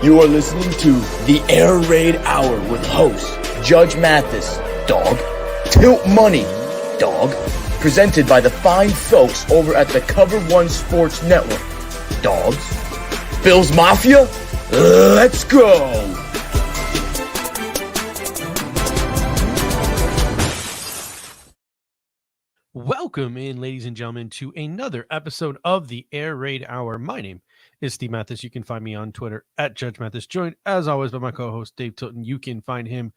You are listening to the Air Raid Hour with host Judge Mathis, dog, Tilt Money, dog, presented by the fine folks over at the Cover One Sports Network, dogs. Bills Mafia, let's go! Welcome in, ladies and gentlemen, to another episode of the Air Raid Hour. My name is Steve Mathis. You can find me on Twitter at Judge Mathis, joined as always by my co-host Dave Tilton. You can find him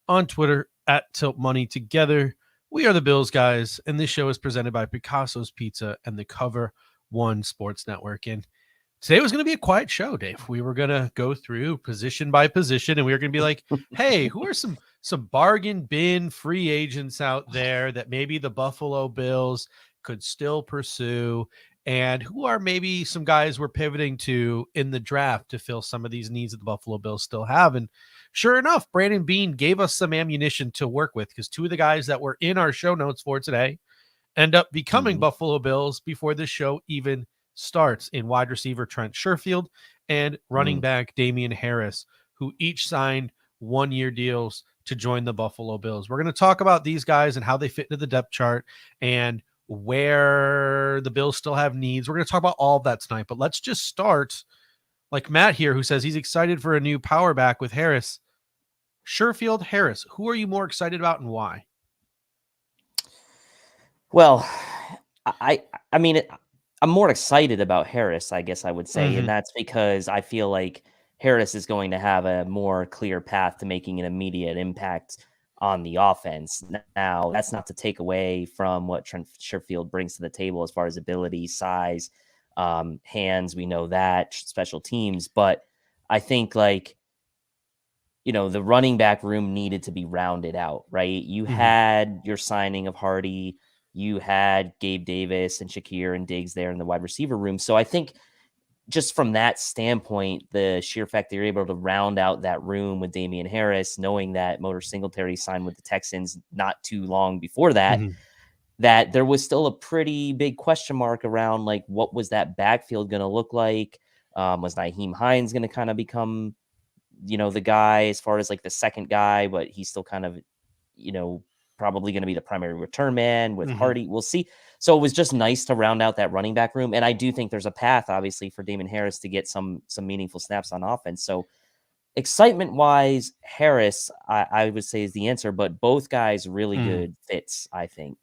on Twitter at Tilt Money. Together, we are the Bills guys, and this show is presented by Picasso's Pizza and the Cover One Sports Network. And today was going to be a quiet show, Dave. We were going to go through position by position, and we were going to be like, hey, who are some bargain bin free agents out there that maybe the Buffalo Bills could still pursue, and who are maybe some guys we're pivoting to in the draft to fill some of these needs that the Buffalo Bills still have. And sure enough, Brandon Beane gave us some ammunition to work with, because two of the guys that were in our show notes for today end up becoming Buffalo Bills before this show even starts, in wide receiver Trent Sherfield and running back Damien Harris, who each signed one-year deals to join the Buffalo Bills. We're going to talk about these guys and how they fit into the depth chart and where the Bills still have needs. We're going to talk about all of that tonight, but let's just start like Matt here, who says he's excited for a new power back with Harris. Sherfield, Harris, who are you more excited about and why? Well, I mean, I'm more excited about Harris, I guess I would say, and that's because I feel like Harris is going to have a more clear path to making an immediate impact on the offense. Now, that's not to take away from what Trent Sherfield brings to the table as far as ability, size, hands. We know that, special teams, but I think the running back room needed to be rounded out, right? You had your signing of Hardy, you had Gabe Davis and Shakir and Diggs there in the wide receiver room. So I think just from that standpoint, the sheer fact that you're able to round out that room with Damien Harris, knowing that Motor Singletary signed with the Texans not too long before that, that there was still a pretty big question mark around what was that backfield going to look like? Was Nyheim Hines going to kind of become, the guy as far as the second guy, but he's still kind of, probably going to be the primary return man with Hardy. We'll see. So it was just nice to round out that running back room. And I do think there's a path, obviously, for Damien Harris to get some meaningful snaps on offense. So excitement wise, Harris, I would say is the answer, but both guys really good fits, I think.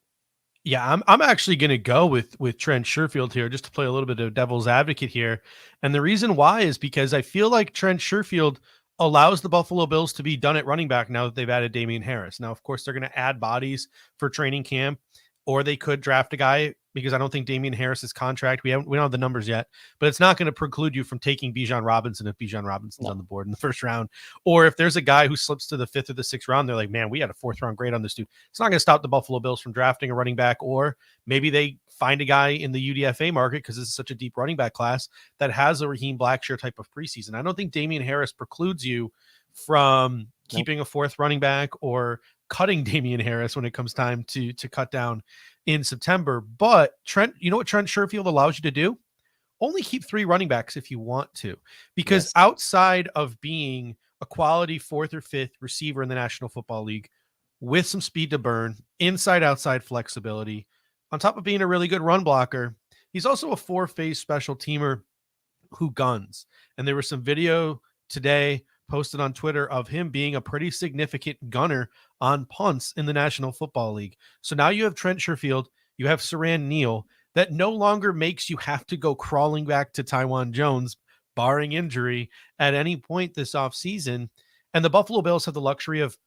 Yeah, I'm actually going to go with Trent Sherfield here, just to play a little bit of devil's advocate here. And the reason why is because I feel like Trent Sherfield allows the Buffalo Bills to be done at running back now that they've added Damien Harris. Now, of course, they're going to add bodies for training camp, or they could draft a guy, because I don't think Damien Harris's contract, we don't have the numbers yet, but it's not going to preclude you from taking Bijan Robinson if Bijan Robinson's on the board in the first round. Or if there's a guy who slips to the 5th or the 6th round, they're like, man, we had a 4th round grade on this dude. It's not going to stop the Buffalo Bills from drafting a running back, or maybe they find a guy in the UDFA market, because this is such a deep running back class, that has a Raheem Blackshear type of preseason. I don't think Damien Harris precludes you from keeping a 4th running back or cutting Damien Harris when it comes time to cut down in September. But Trent, you know what Trent Sherfield allows you to do? Only keep 3 running backs if you want to, because outside of being a quality 4th or 5th receiver in the National Football League with some speed to burn, inside-outside flexibility, on top of being a really good run blocker, he's also a 4-phase special teamer who guns. And there was some video today posted on Twitter of him being a pretty significant gunner on punts in the National Football League. So now you have Trent Sherfield, you have Saran Neal, that no longer makes you have to go crawling back to Taiwan Jones, barring injury, at any point this offseason. And the Buffalo Bills have the luxury of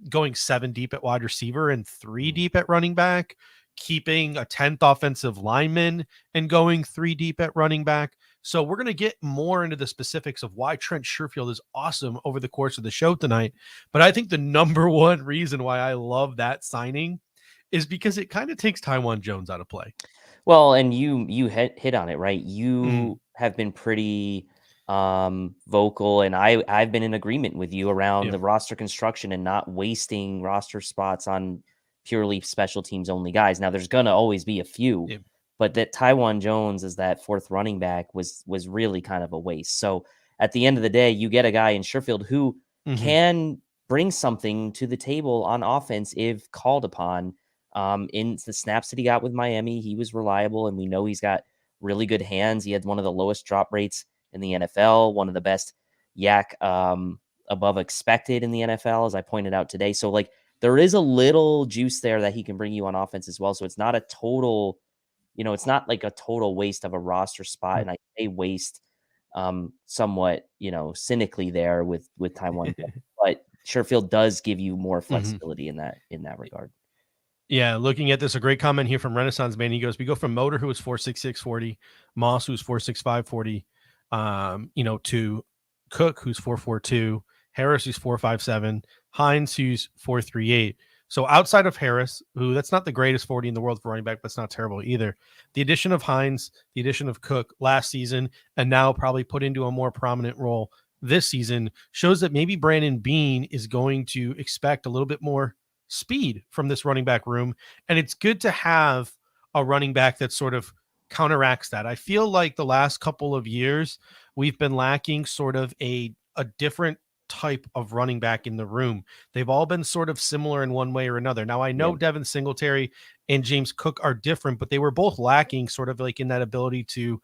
going 7 deep at wide receiver and 3 deep at running back, keeping a 10th offensive lineman and going 3 deep at running back. So we're going to get more into the specifics of why Trent Sherfield is awesome over the course of the show tonight. But I think the number one reason why I love that signing is because it kind of takes Taiwan Jones out of play. Well, and you hit on it, right? You have been pretty vocal, and I've been in agreement with you around the roster construction and not wasting roster spots on purely special teams only guys. Now there's going to always be a few, but that Taiwan Jones as that 4th running back was really kind of a waste. So at the end of the day, you get a guy in Sherfield who can bring something to the table on offense if called upon. In the snaps that he got with Miami, he was reliable, and we know he's got really good hands. He had one of the lowest drop rates in the NFL, one of the best yak above expected in the NFL, as I pointed out today. So like there is a little juice there that he can bring you on offense as well. So it's not a total, it's not like a total waste of a roster spot. And I say waste somewhat, cynically there with Taiwan, but Sherfield does give you more flexibility in that regard. Yeah, looking at this, a great comment here from Renaissance Man. He goes, we go from Motor, who was 4.66 40, Moss, who's 4.65 40, to Cook, who's 4.42, Harris, who's 4.57, Hines, who's 4.38. So outside of Harris, who that's not the greatest 40 in the world for running back, but it's not terrible either. The addition of Hines, the addition of Cook last season, and now probably put into a more prominent role this season shows that maybe Brandon Beane is going to expect a little bit more speed from this running back room. And it's good to have a running back that sort of counteracts that. I feel like the last couple of years, we've been lacking sort of a different type of running back in the room. They've all been sort of similar in one way or another. Now I know Devin Singletary and James Cook are different, but they were both lacking sort of like in that ability to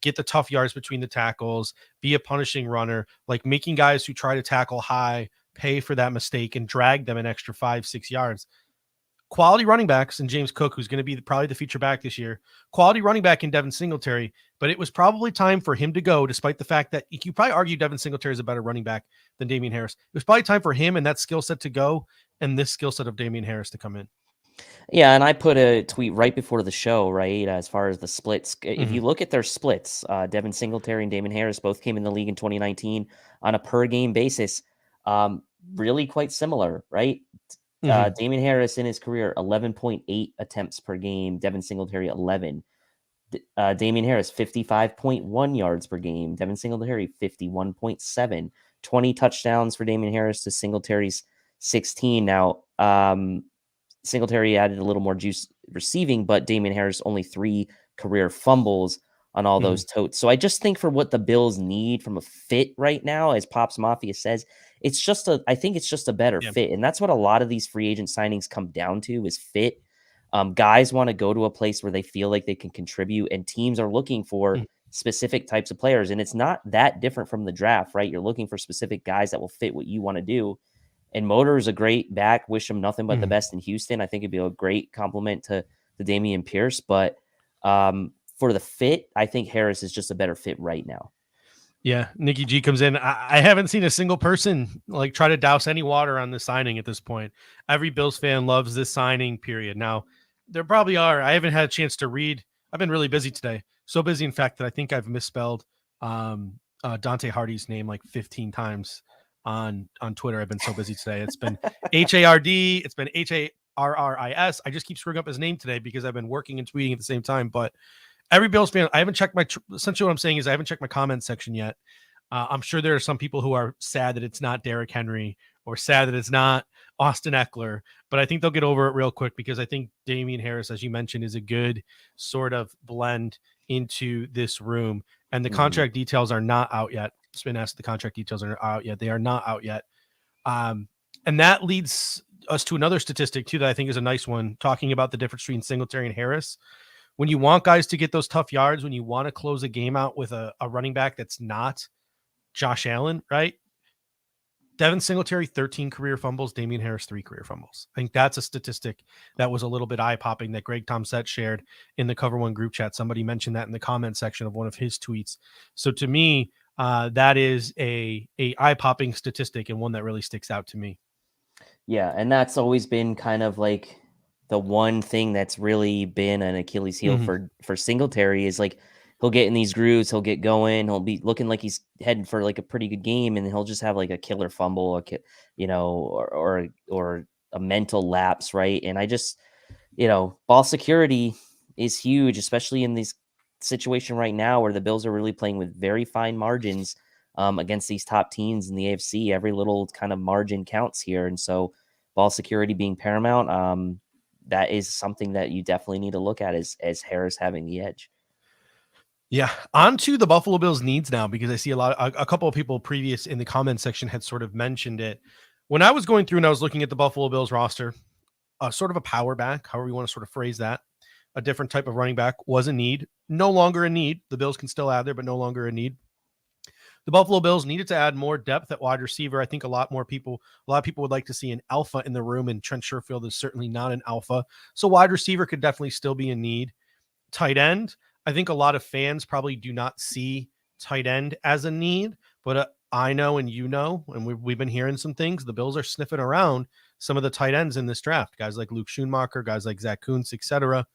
get the tough yards between the tackles, be a punishing runner, like making guys who try to tackle high pay for that mistake and drag them an extra 5-6 yards. Quality running backs, and James Cook, who's going to be probably the feature back this year, quality running back in Devin Singletary, but it was probably time for him to go, despite the fact that you probably argue Devin Singletary is a better running back than Damien Harris. It was probably time for him and that skill set to go, and this skill set of Damien Harris to come in. Yeah, and I put a tweet right before the show, right, as far as the splits. If you look at their splits, Devin Singletary and Damien Harris both came in the league in 2019 on a per-game basis. Really quite similar, right? Damien Harris in his career, 11.8 attempts per game. Devin Singletary, 11. Damien Harris, 55.1 yards per game. Devin Singletary, 51.7. 20 touchdowns for Damien Harris to Singletary's 16. Now, Singletary added a little more juice receiving, but Damien Harris only 3 career fumbles on all those totes. So I just think for what the Bills need from a fit right now, as Pops Mafia says, I think it's just a better fit. And that's what a lot of these free agent signings come down to is fit. Guys want to go to a place where they feel like they can contribute, and teams are looking for specific types of players. And it's not that different from the draft, right? You're looking for specific guys that will fit what you want to do. And Motor is a great back. Wish him nothing but the best in Houston. I think it'd be a great compliment to Dameon Pierce. But for the fit, I think Harris is just a better fit right now. Yeah, Nikki G comes in. I haven't seen a single person like try to douse any water on this signing at this point. Every Bills fan loves this signing, period. Now, there probably are. I haven't had a chance to read. I've been really busy today. So busy, in fact, that I think I've misspelled Dante Hardy's name like 15 times on Twitter. I've been so busy today. It's been H-A-R-D. It's been H-A-R-R-I-S. I just keep screwing up his name today because I've been working and tweeting at the same time. But every Bills fan, I haven't checked essentially what I'm saying is I haven't checked my comment section yet. I'm sure there are some people who are sad that it's not Derrick Henry or sad that it's not Austin Eckler, but I think they'll get over it real quick because I think Damien Harris, as you mentioned, is a good sort of blend into this room. And the contract details are not out yet. Spin asked the contract details are out yet. They are not out yet. And that leads us to another statistic too, that I think is a nice one, talking about the difference between Singletary and Harris. When you want guys to get those tough yards, when you want to close a game out with a running back that's not Josh Allen, right? Devin Singletary, 13 career fumbles, Damien Harris, 3 career fumbles. I think that's a statistic that was a little bit eye-popping that Greg Tomsett shared in the Cover One group chat. Somebody mentioned that in the comment section of one of his tweets. So to me, that is a eye-popping statistic and one that really sticks out to me. Yeah, and that's always been kind of like the one thing that's really been an Achilles heel for Singletary is like he'll get in these grooves, he'll get going, he'll be looking like he's heading for like a pretty good game, and he'll just have like a killer fumble, or a mental lapse, right? And I just, ball security is huge, especially in this situation right now where the Bills are really playing with very fine margins against these top teams in the AFC. Every little kind of margin counts here, and so ball security being paramount. That is something that you definitely need to look at as Harris having the edge. Yeah, on to the Buffalo Bills needs now, because I see a couple of people previous in the comment section had sort of mentioned it. When I was going through and I was looking at the Buffalo Bills roster, sort of a power back, however you want to sort of phrase that, a different type of running back was a need, no longer a need. The Bills can still add there, but no longer a need. The Buffalo Bills needed to add more depth at wide receiver. I think a lot of people would like to see an alpha in the room, and Trent Sherfield is certainly not an alpha. So wide receiver could definitely still be a need. Tight end, I think a lot of fans probably do not see tight end as a need, but I know, and you know, and we've been hearing some things. The Bills are sniffing around some of the tight ends in this draft. Guys like Luke Schoonmaker, guys like Zach Kuntz, etc.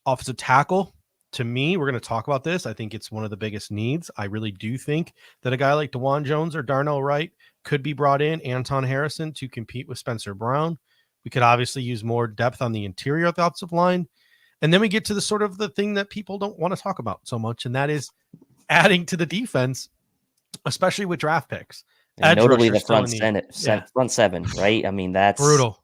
Offensive tackle, to me, we're going to talk about this. I think it's one of the biggest needs. I really do think that a guy like DeJuan Jones or Darnell Wright could be brought in, Anton Harrison, to compete with Spencer Brown. We could obviously use more depth on the interior of the offensive line. And then we get to the sort of the thing that people don't want to talk about so much, and that is adding to the defense, especially with draft picks. And notably the front seven, right? I mean, that's brutal.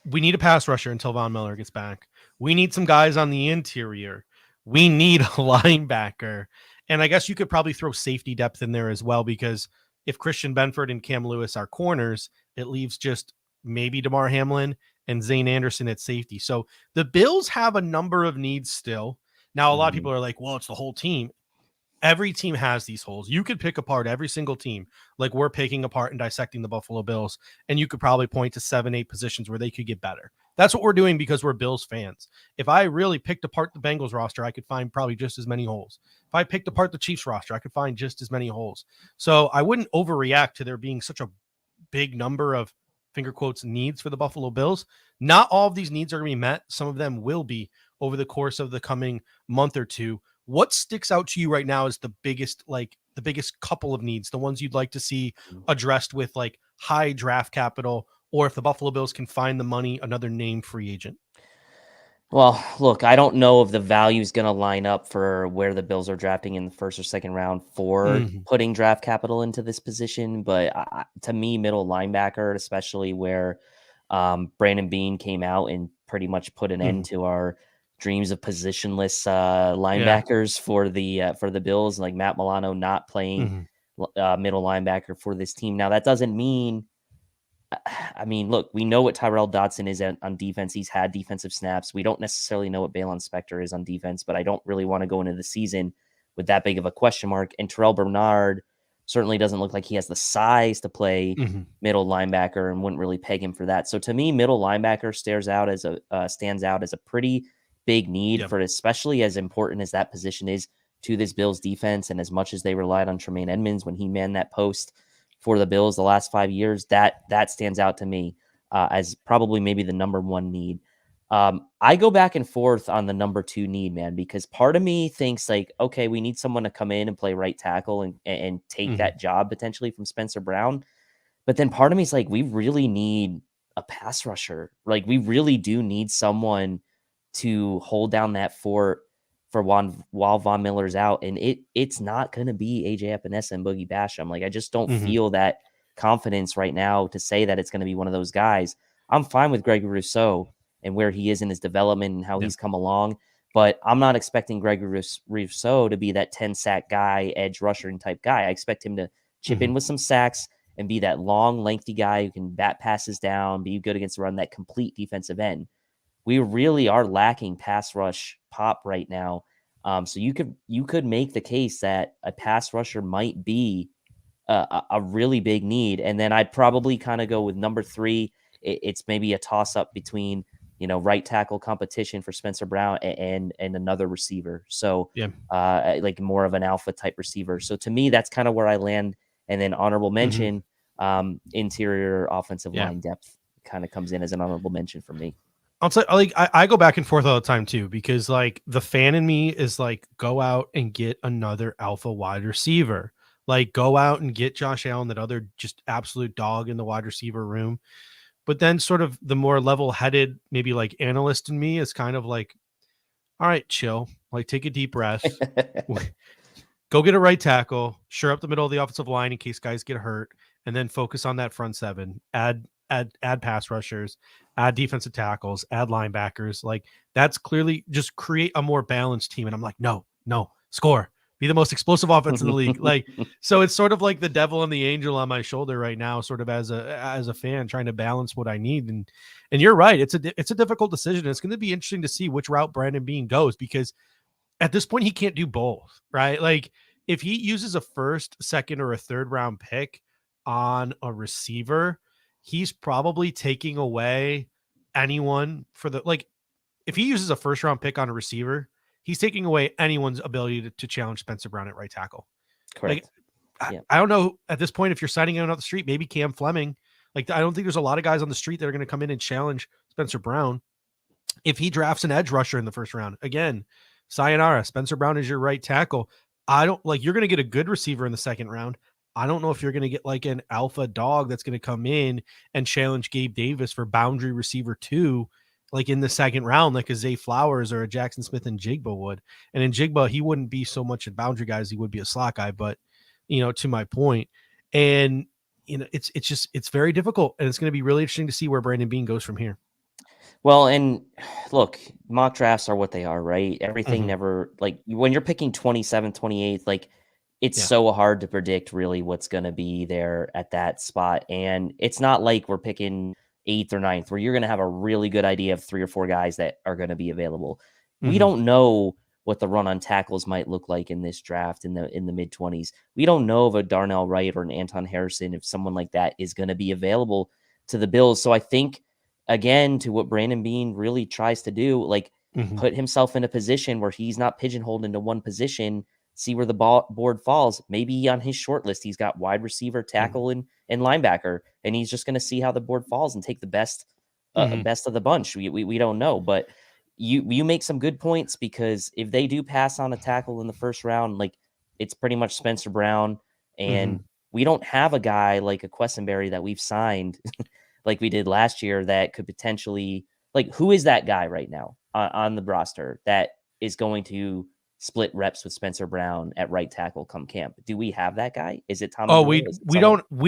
We need a pass rusher until Von Miller gets back. We need some guys on the interior. We need a linebacker. And I guess you could probably throw safety depth in there as well, because if Christian Benford and Cam Lewis are corners, it leaves just maybe DeMar Hamlin and Zane Anderson at safety. So the Bills have a number of needs still. Now, a lot of people are like, well, it's the whole team. Every team has these holes. You could pick apart every single team, like we're picking apart and dissecting the Buffalo Bills, and you could probably point to 7-8 positions where they could get better. That's what we're doing because we're Bills fans. If I really picked apart the Bengals roster, I could find probably just as many holes. If I picked apart the Chiefs roster, I could find just as many holes. So I wouldn't overreact to there being such a big number of finger quotes needs for the Buffalo Bills. Not all of these needs are going to be met. Some of them will be over the course of the coming month or two. What sticks out to you right now is the biggest couple of needs, the ones you'd like to see addressed with like high draft capital, or if the Buffalo Bills can find the money, another name free agent? Well, look, I don't know if the value is going to line up for where the Bills are drafting in the first or second round for putting draft capital into this position. But to me, middle linebacker, especially where Brandon Beane came out and pretty much put an end to our dreams of positionless linebackers for the Bills, like Matt Milano not playing middle linebacker for this team. Now, that doesn't mean, I mean, look, we know what Tyrel Dodson is on defense. He's had defensive snaps. We don't necessarily know what Balon Spector is on defense, but I don't really want to go into the season with that big of a question mark. And Terrell Bernard certainly doesn't look like he has the size to play middle linebacker, and wouldn't really peg him for that. So to me, middle linebacker stands out as a pretty big need for, especially as important as that position is to this Bills defense. And as much as they relied on Tremaine Edmonds when he manned that post for the Bills the last 5 years, that stands out to me as probably maybe the number one need. I go back and forth on the number two need, man, because part of me thinks like, okay, we need someone to come in and play right tackle and take that job potentially from Spencer Brown. But then part of me is like, we really need a pass rusher. Like, we really do need someone to hold down that fort for while Von Miller's out. And it's not going to be AJ Epinesa and Boogie Basham. Like, I just don't feel that confidence right now to say that it's going to be one of those guys. I'm fine with Gregory Rousseau and where he is in his development and how he's come along, but I'm not expecting Gregory Rousseau to be that 10-sack guy, edge rushing type guy. I expect him to chip in with some sacks and be that long, lengthy guy who can bat passes down, be good against the run, that complete defensive end. We really are lacking pass rush pop right now. So you could make the case that a pass rusher might be a really big need. And then I'd probably kind of go with number three. It's maybe a toss up between, right tackle competition for Spencer Brown and another receiver. So like more of an alpha type receiver. So to me, that's kind of where I land. And then honorable mention, interior offensive line depth kind of comes in as an honorable mention for me. I'll say, like, I go back and forth all the time too, because like the fan in me is like, go out and get another alpha wide receiver. Like, go out and get Josh Allen, that other just absolute dog in the wide receiver room. But then sort of the more level-headed, maybe like analyst in me is kind of like, all right, chill, like take a deep breath, go get a right tackle, shore up the middle of the offensive line in case guys get hurt, and then focus on that front seven. Add add pass rushers, add defensive tackles, add linebackers. Like that's clearly just create a more balanced team. And I'm like, no, score. Be the most explosive offense in the league. Like, so it's sort of like the devil and the angel on my shoulder right now, sort of as a fan trying to balance what I need. And you're right. It's a difficult decision. It's going to be interesting to see which route Brandon Beane goes, because at this point he can't do both, right? Like if he uses a first, second, or a third round pick on a receiver, he's probably taking away anyone for the, like, if he uses a first round pick on a receiver, he's taking away anyone's ability to challenge Spencer Brown at right tackle. Correct. Like, I don't know at this point if you're signing him off the street, maybe Cam Fleming. Like, I don't think there's a lot of guys on the street that are going to come in and challenge Spencer Brown. If he drafts an edge rusher in the first round, again, sayonara. Spencer Brown is your right tackle. I don't like, you're going to get a good receiver in the second round. I don't know if you're going to get like an alpha dog that's going to come in and challenge Gabe Davis for boundary receiver 2, like in the second round, like a Zay Flowers or a Jackson Smith and Jigba would. And in Jigba, he wouldn't be so much a boundary guy as he would be a slot guy, but to my point. And it's very difficult, and it's going to be really interesting to see where Brandon Beane goes from here. Well, and look, mock drafts are what they are, right? Everything never, like when you're picking 27th, 28th, like it's so hard to predict really what's going to be there at that spot. And it's not like we're picking 8th or 9th where you're going to have a really good idea of 3 or 4 guys that are going to be available. We don't know what the run on tackles might look like in this draft in the mid 20s. We don't know if a Darnell Wright or an Anton Harrison, if someone like that is going to be available to the Bills. So I think, again, to what Brandon Beane really tries to do, like put himself in a position where he's not pigeonholed into one position, see where the board falls. Maybe on his short list, he's got wide receiver, tackle, and linebacker, and he's just going to see how the board falls and take the best of the bunch. We don't know, but you make some good points, because if they do pass on a tackle in the first round, like it's pretty much Spencer Brown, and we don't have a guy like a Quessenberry that we've signed like we did last year that could potentially, like, who is that guy right now on the roster that is going to split reps with Spencer Brown at right tackle come camp? Do we have that guy? Is it Tom? Oh, we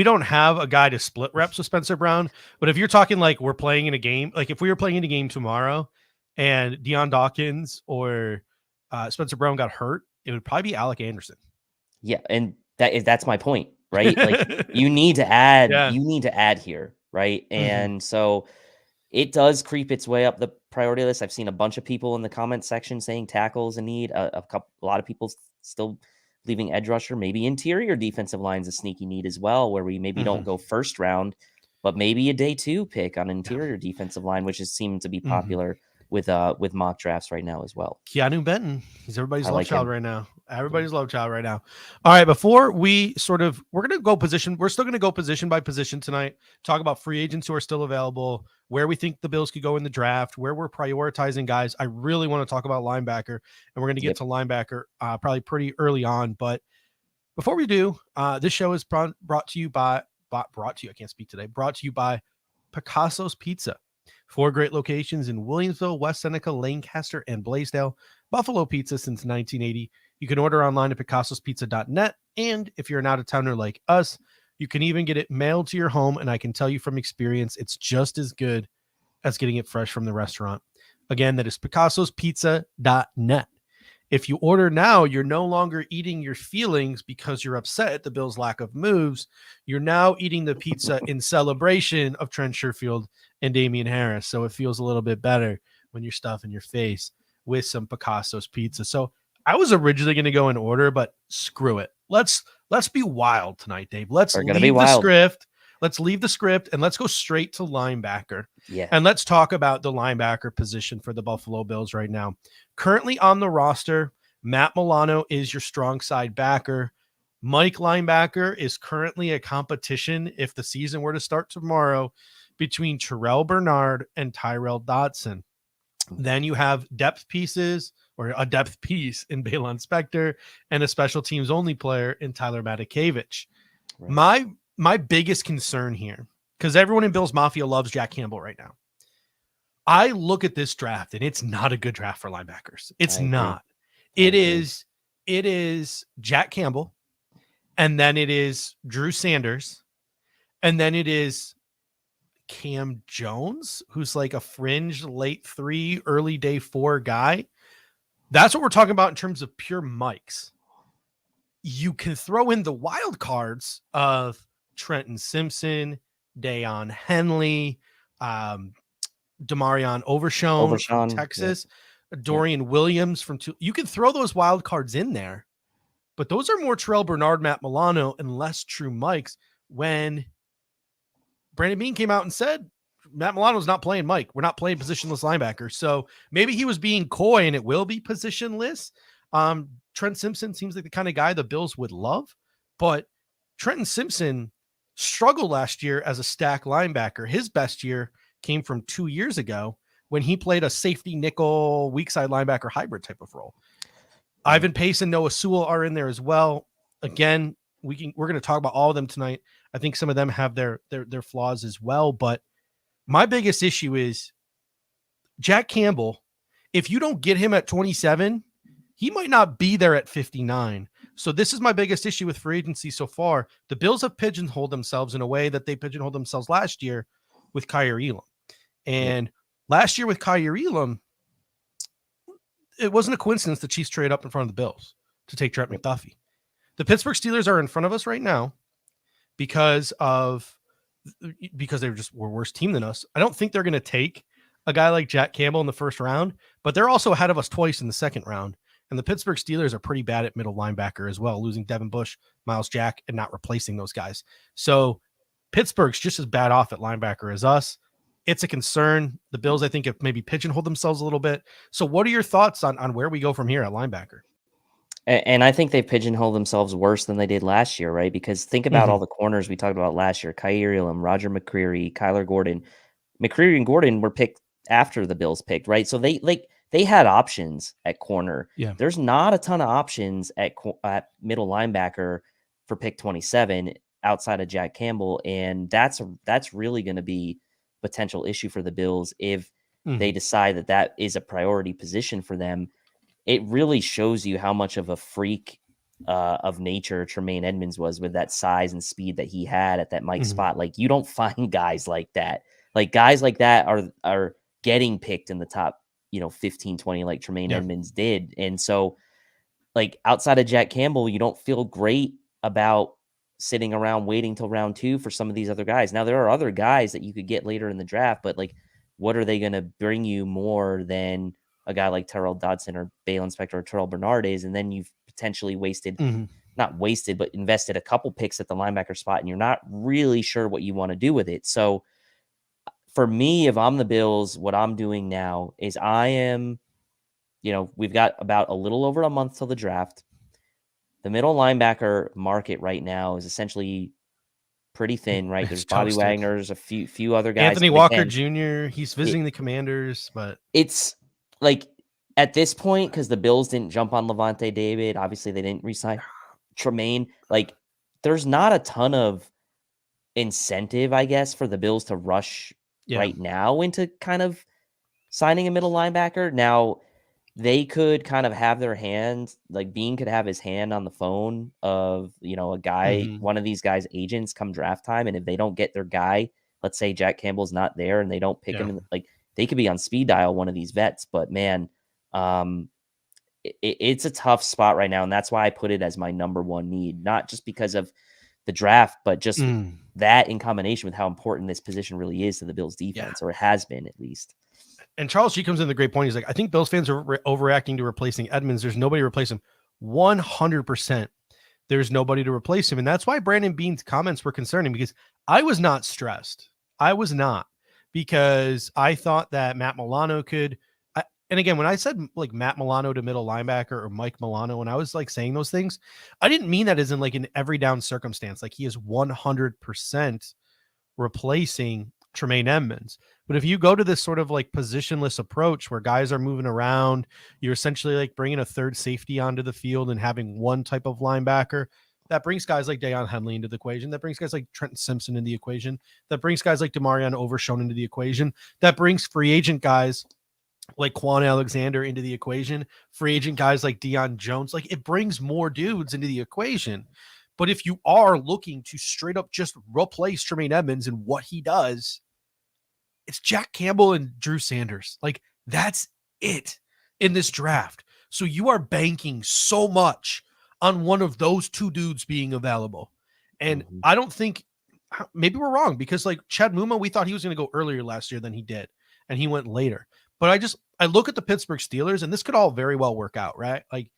don't have a guy to split reps with Spencer Brown. But if you're talking like we're playing in a game, like if we were playing in a game tomorrow and Deion Dawkins or Spencer Brown got hurt, it would probably be Alec Anderson. Yeah, and that's my point, right? Like you need to add here. Right. And so it does creep its way up the priority list. I've seen a bunch of people in the comment section saying tackles a need. A lot of people still leaving edge rusher, maybe interior defensive lines a sneaky need as well, where we maybe don't go first round, but maybe a day 2 pick on interior defensive line, which has seemed to be popular with mock drafts right now as well. Keanu Benton, he's everybody's love child right now. Everybody's love child right now. All right, before we're going to go position. We're still going to go position by position tonight. Talk about free agents who are still available, where we think the Bills could go in the draft, where we're prioritizing guys. I really want to talk about linebacker, and we're going to get to linebacker probably pretty early on. But before we do, this show is brought to you by Picasso's Pizza. 4 great locations in Williamsville, West Seneca, Lancaster, and Blaisdell. Buffalo Pizza since 1980. You can order online at picassospizza.net. And if you're an out-of-towner like us, you can even get it mailed to your home. And I can tell you from experience, it's just as good as getting it fresh from the restaurant. Again, that is picassospizza.net. If you order now, you're no longer eating your feelings because you're upset at the Bills' lack of moves. You're now eating the pizza in celebration of Trent Sherfield and Damien Harris. So it feels a little bit better when you're stuffing your face with some Picasso's Pizza. So I was originally going to go in order, but screw it. Let's be wild tonight, Dave. Let's leave the script. Let's leave the script and let's go straight to linebacker. Yeah. And let's talk about the linebacker position for the Buffalo Bills right now. Currently on the roster, Matt Milano is your strong side backer. Mike linebacker is currently a competition, if the season were to start tomorrow, between Terrell Bernard and Tyrell Dodson. Then you have depth pieces, or a depth piece in Balon Spector, and a special teams only player in Tyler Matakevich. Right. My biggest concern here, because everyone in Bills Mafia loves Jack Campbell right now. I look at this draft and it's not a good draft for linebackers. It's not. It is Jack Campbell, and then it is Drew Sanders, and then it is Cam Jones, who's like a fringe late 3, early day 4 guy. That's what we're talking about in terms of pure mics. You can throw in the wild cards of Trenton Simpson, Dayon Henley, Demarion Overshone from Texas, Dorian Williams from you can throw those wild cards in there, but those are more Terrell Bernard, Matt Milano, and less true mics. When Brandon Beane came out and said, Matt Milano's not playing Mike. We're not playing positionless linebacker. So maybe he was being coy and it will be positionless. Trent Simpson seems like the kind of guy the Bills would love, but Trenton Simpson struggled last year as a stack linebacker. His best year came from 2 years ago when he played a safety nickel weak side linebacker hybrid type of role. Ivan Pace and Noah Sewell are in there as well. Again, we're going to talk about all of them tonight. I think some of them have their flaws as well, but my biggest issue is Jack Campbell. If you don't get him at 27, he might not be there at 59. So this is my biggest issue with free agency so far. The Bills have pigeonholed themselves in a way that they pigeonholed themselves last year with Kyer Elam. And last year with Kyer Elam, it wasn't a coincidence the Chiefs traded up in front of the Bills to take Trent McDuffie. The Pittsburgh Steelers are in front of us right now because they were worse team than us. I don't think they're going to take a guy like Jack Campbell in the first round, but they're also ahead of us twice in the second round. And the Pittsburgh Steelers are pretty bad at middle linebacker as well, losing Devin Bush, Miles Jack, and not replacing those guys. So Pittsburgh's just as bad off at linebacker as us. It's a concern. The Bills, I think, have maybe pigeonholed themselves a little bit. So what are your thoughts on where we go from here at linebacker? And I think they pigeonholed themselves worse than they did last year, right? Because think about all the corners we talked about last year: Kyer Elam, Roger McCreary, Kyler Gordon. McCreary and Gordon were picked after the Bills picked, right? So they had options at corner. Yeah. There's not a ton of options at middle linebacker for pick 27 outside of Jack Campbell, and that's really going to be a potential issue for the Bills if they decide that is a priority position for them. It really shows you how much of a freak of nature Tremaine Edmunds was with that size and speed that he had at that Mike spot. Like, you don't find guys like that. Like, guys like that are getting picked in the top, 15, 20, like Tremaine Edmunds did. And so, like, outside of Jack Campbell, you don't feel great about sitting around waiting till round 2 for some of these other guys. Now, there are other guys that you could get later in the draft, but, like, what are they going to bring you more than a guy like Terrell Dodson or Balen Spector or Terrell Bernard is? And then you've potentially not wasted, but invested a couple picks at the linebacker spot, and you're not really sure what you want to do with it. So for me, if I'm the Bills, what I'm doing now is I am, we've got about a little over a month till the draft. The middle linebacker market right now is essentially pretty thin, right? There's Bobby Wagner's, a few other guys. Anthony Walker Jr., he's visiting the Commanders, but it's like at this point, because the Bills didn't jump on Levante David, obviously they didn't re-sign Tremaine. Like, there's not a ton of incentive, I guess, for the Bills to rush right now into kind of signing a middle linebacker. Now, they could kind of have their hands, like Beane could have his hand on the phone of, a guy, one of these guys' agents come draft time. And if they don't get their guy, let's say Jack Campbell's not there and they don't pick him, like, they could be on speed dial one of these vets. But man, it's a tough spot right now. And that's why I put it as my number one need, not just because of the draft, but just that in combination with how important this position really is to the Bills defense, or it has been at least. And Charles G comes in the great point. He's like, I think Bills fans are overreacting to replacing Edmunds. There's nobody to replace him. 100%. There's nobody to replace him. And that's why Brandon Beane's comments were concerning, because I was not stressed. I was not, because I thought that Matt Milano could. And again, when I said like Matt Milano to middle linebacker or Mike Milano, when I was like saying those things, I didn't mean that as in like an every down circumstance. Like, he is 100% replacing Tremaine Edmunds. But if you go to this sort of like positionless approach where guys are moving around, you're essentially like bringing a third safety onto the field and having one type of linebacker. That brings guys like Dayon Henley into the equation. That brings guys like Trent Simpson into the equation. That brings guys like Demarion Overshone into the equation. That brings free agent guys like Quan Alexander into the equation. Free agent guys like Deion Jones. Like, it brings more dudes into the equation. But if you are looking to straight up just replace Tremaine Edmunds and what he does, It's Jack Campbell and Drew Sanders. Like, that's it in this draft. So you are banking so much on one of those two dudes being available. And I don't think, maybe we're wrong, because like Chad Muma, we thought he was going to go earlier last year than he did, and he went later. But I look at the Pittsburgh Steelers, and this could all very well work out, right? Like,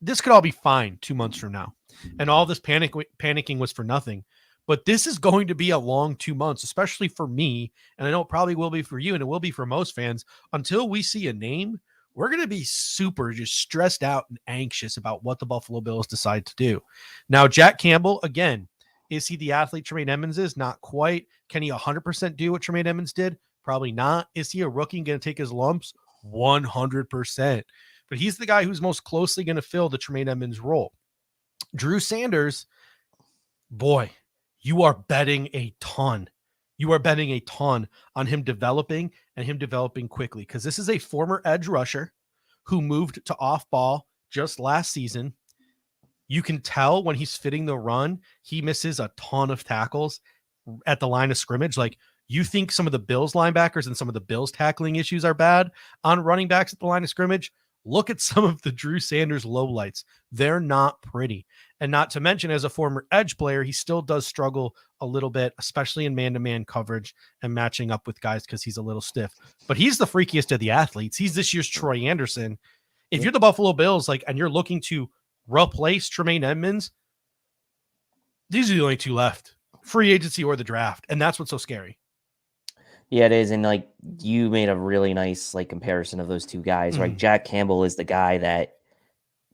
this could all be fine 2 months from now. And all this panicking was for nothing. But this is going to be a long 2 months, especially for me. And I know it probably will be for you, and it will be for most fans. Until we see a name, we're going to be super just stressed out and anxious about what the Buffalo Bills decide to do. Now, Jack Campbell, again, is he the athlete Tremaine Edmunds is? Not quite. Can he 100% do what Tremaine Edmunds did? Probably not. Is he a rookie going to take his lumps? 100%. But he's the guy who's most closely going to fill the Tremaine Edmunds role. Drew Sanders, boy, you are betting a ton. You are betting a ton on him developing, and him developing quickly, because this is a former edge rusher who moved to off ball just last season. You can tell when he's fitting the run, he misses a ton of tackles at the line of scrimmage. Like, you think some of the Bills linebackers and some of the Bills tackling issues are bad on running backs at the line of scrimmage. Look at some of the Drew Sanders lowlights. They're not pretty. And not to mention, as a former edge player, he still does struggle a little bit, especially in man-to-man coverage and matching up with guys because he's a little stiff. But he's the freakiest of the athletes. He's this year's Troy Anderson. If you're the Buffalo Bills, like, and you're looking to replace Tremaine Edmunds, these are the only two left: free agency or the draft. And that's what's so scary. Yeah, it is. And like, you made a really nice like comparison of those two guys, right? Jack Campbell is the guy that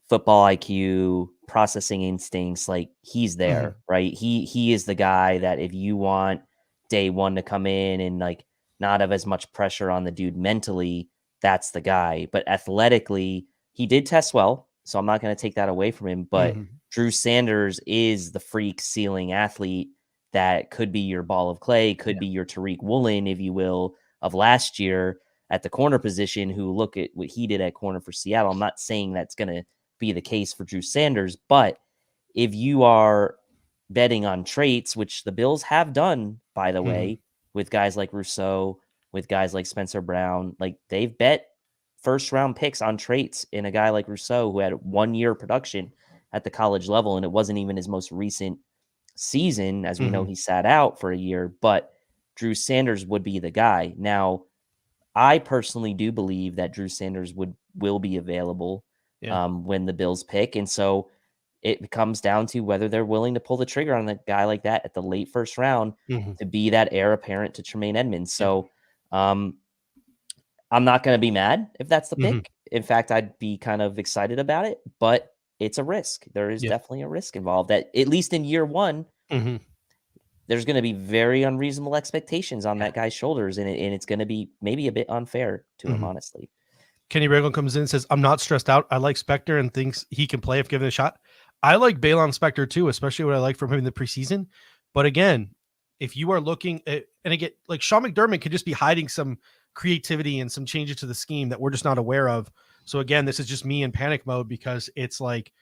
football IQ, processing instincts, like, he's there, right? He is the guy that if you want day one to come in and like not have as much pressure on the dude mentally, that's the guy. But athletically, he did test well, so I'm not going to take that away from him. But Drew Sanders is the freak ceiling athlete that could be your ball of clay, could be your Tariq Woolen, if you will, of last year at the corner position, who look at what he did at corner for Seattle. I'm not saying that's going to be the case for Drew Sanders, but if you are betting on traits, which the Bills have done, by the way, with guys like Rousseau, with guys like Spencer Brown, like, they've bet first round picks on traits in a guy like Rousseau, who had 1 year production at the college level, and it wasn't even his most recent season. As we know, he sat out for a year, but Drew Sanders would be the guy. Now, I personally do believe that Drew Sanders will be available when the Bills pick. And so it comes down to whether they're willing to pull the trigger on a guy like that at the late first round to be that heir apparent to Tremaine Edmunds. So I'm not going to be mad if that's the pick. In fact, I'd be kind of excited about it, but it's a risk. There is definitely a risk involved that, at least in year one, there's going to be very unreasonable expectations on that guy's shoulders. And it's going to be maybe a bit unfair to him, honestly. Kenny Ragland comes in and says, I'm not stressed out. I like Spector and thinks he can play if given a shot. I like Balon Spector too, especially what I like from him in the preseason. But again, if you are looking at, and again, like, Sean McDermott could just be hiding some creativity and some changes to the scheme that we're just not aware of. So again, this is just me in panic mode, because it's like,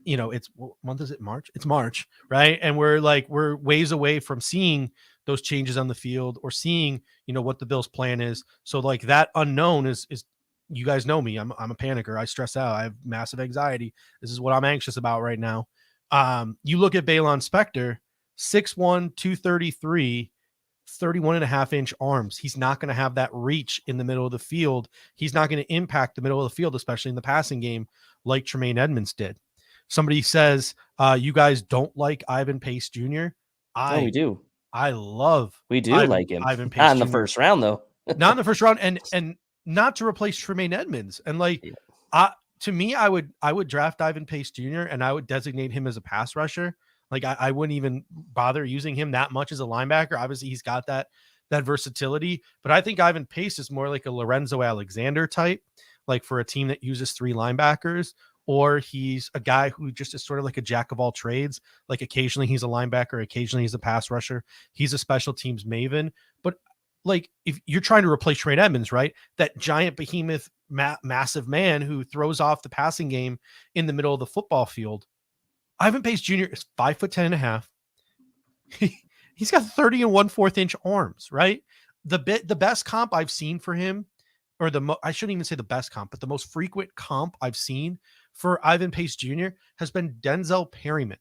you know, it's, what month is it? March? It's March, right? And we're ways away from seeing those changes on the field, or seeing, you know, what the Bills' plan is. So like, that unknown is you guys know me. I'm a panicker. I stress out. I have massive anxiety. This is what I'm anxious about right now. You look at Balon Spector, 6'1", 233, 31.5-inch arms. He's not going to have that reach in the middle of the field. He's not going to impact the middle of the field, especially in the passing game, like Tremaine Edmunds did. Somebody says, you guys don't like Ivan Pace Jr. We do. We do like him. Ivan Pace Not in Jr. the first round, though. Not in the first round, and not to replace Tremaine Edmunds. And like, to me, I would draft Ivan Pace Jr. and I would designate him as a pass rusher. Like, I wouldn't even bother using him that much as a linebacker. Obviously, he's got that versatility, but I think Ivan Pace is more like a Lorenzo Alexander type, like for a team that uses 3 linebackers, or he's a guy who just is sort of like a jack of all trades. Like, occasionally he's a linebacker, occasionally he's a pass rusher. He's a special teams maven. But like, if you're trying to replace Tremaine Edmunds, right? That giant behemoth, massive man who throws off the passing game in the middle of the football field. Ivan Pace Jr. is 5'10.5". He's got 30 and 1/4 inch arms, right? the best comp I've seen for him, or I shouldn't even say the best comp, but the most frequent comp I've seen for Ivan Pace Jr. has been Denzel Perryman.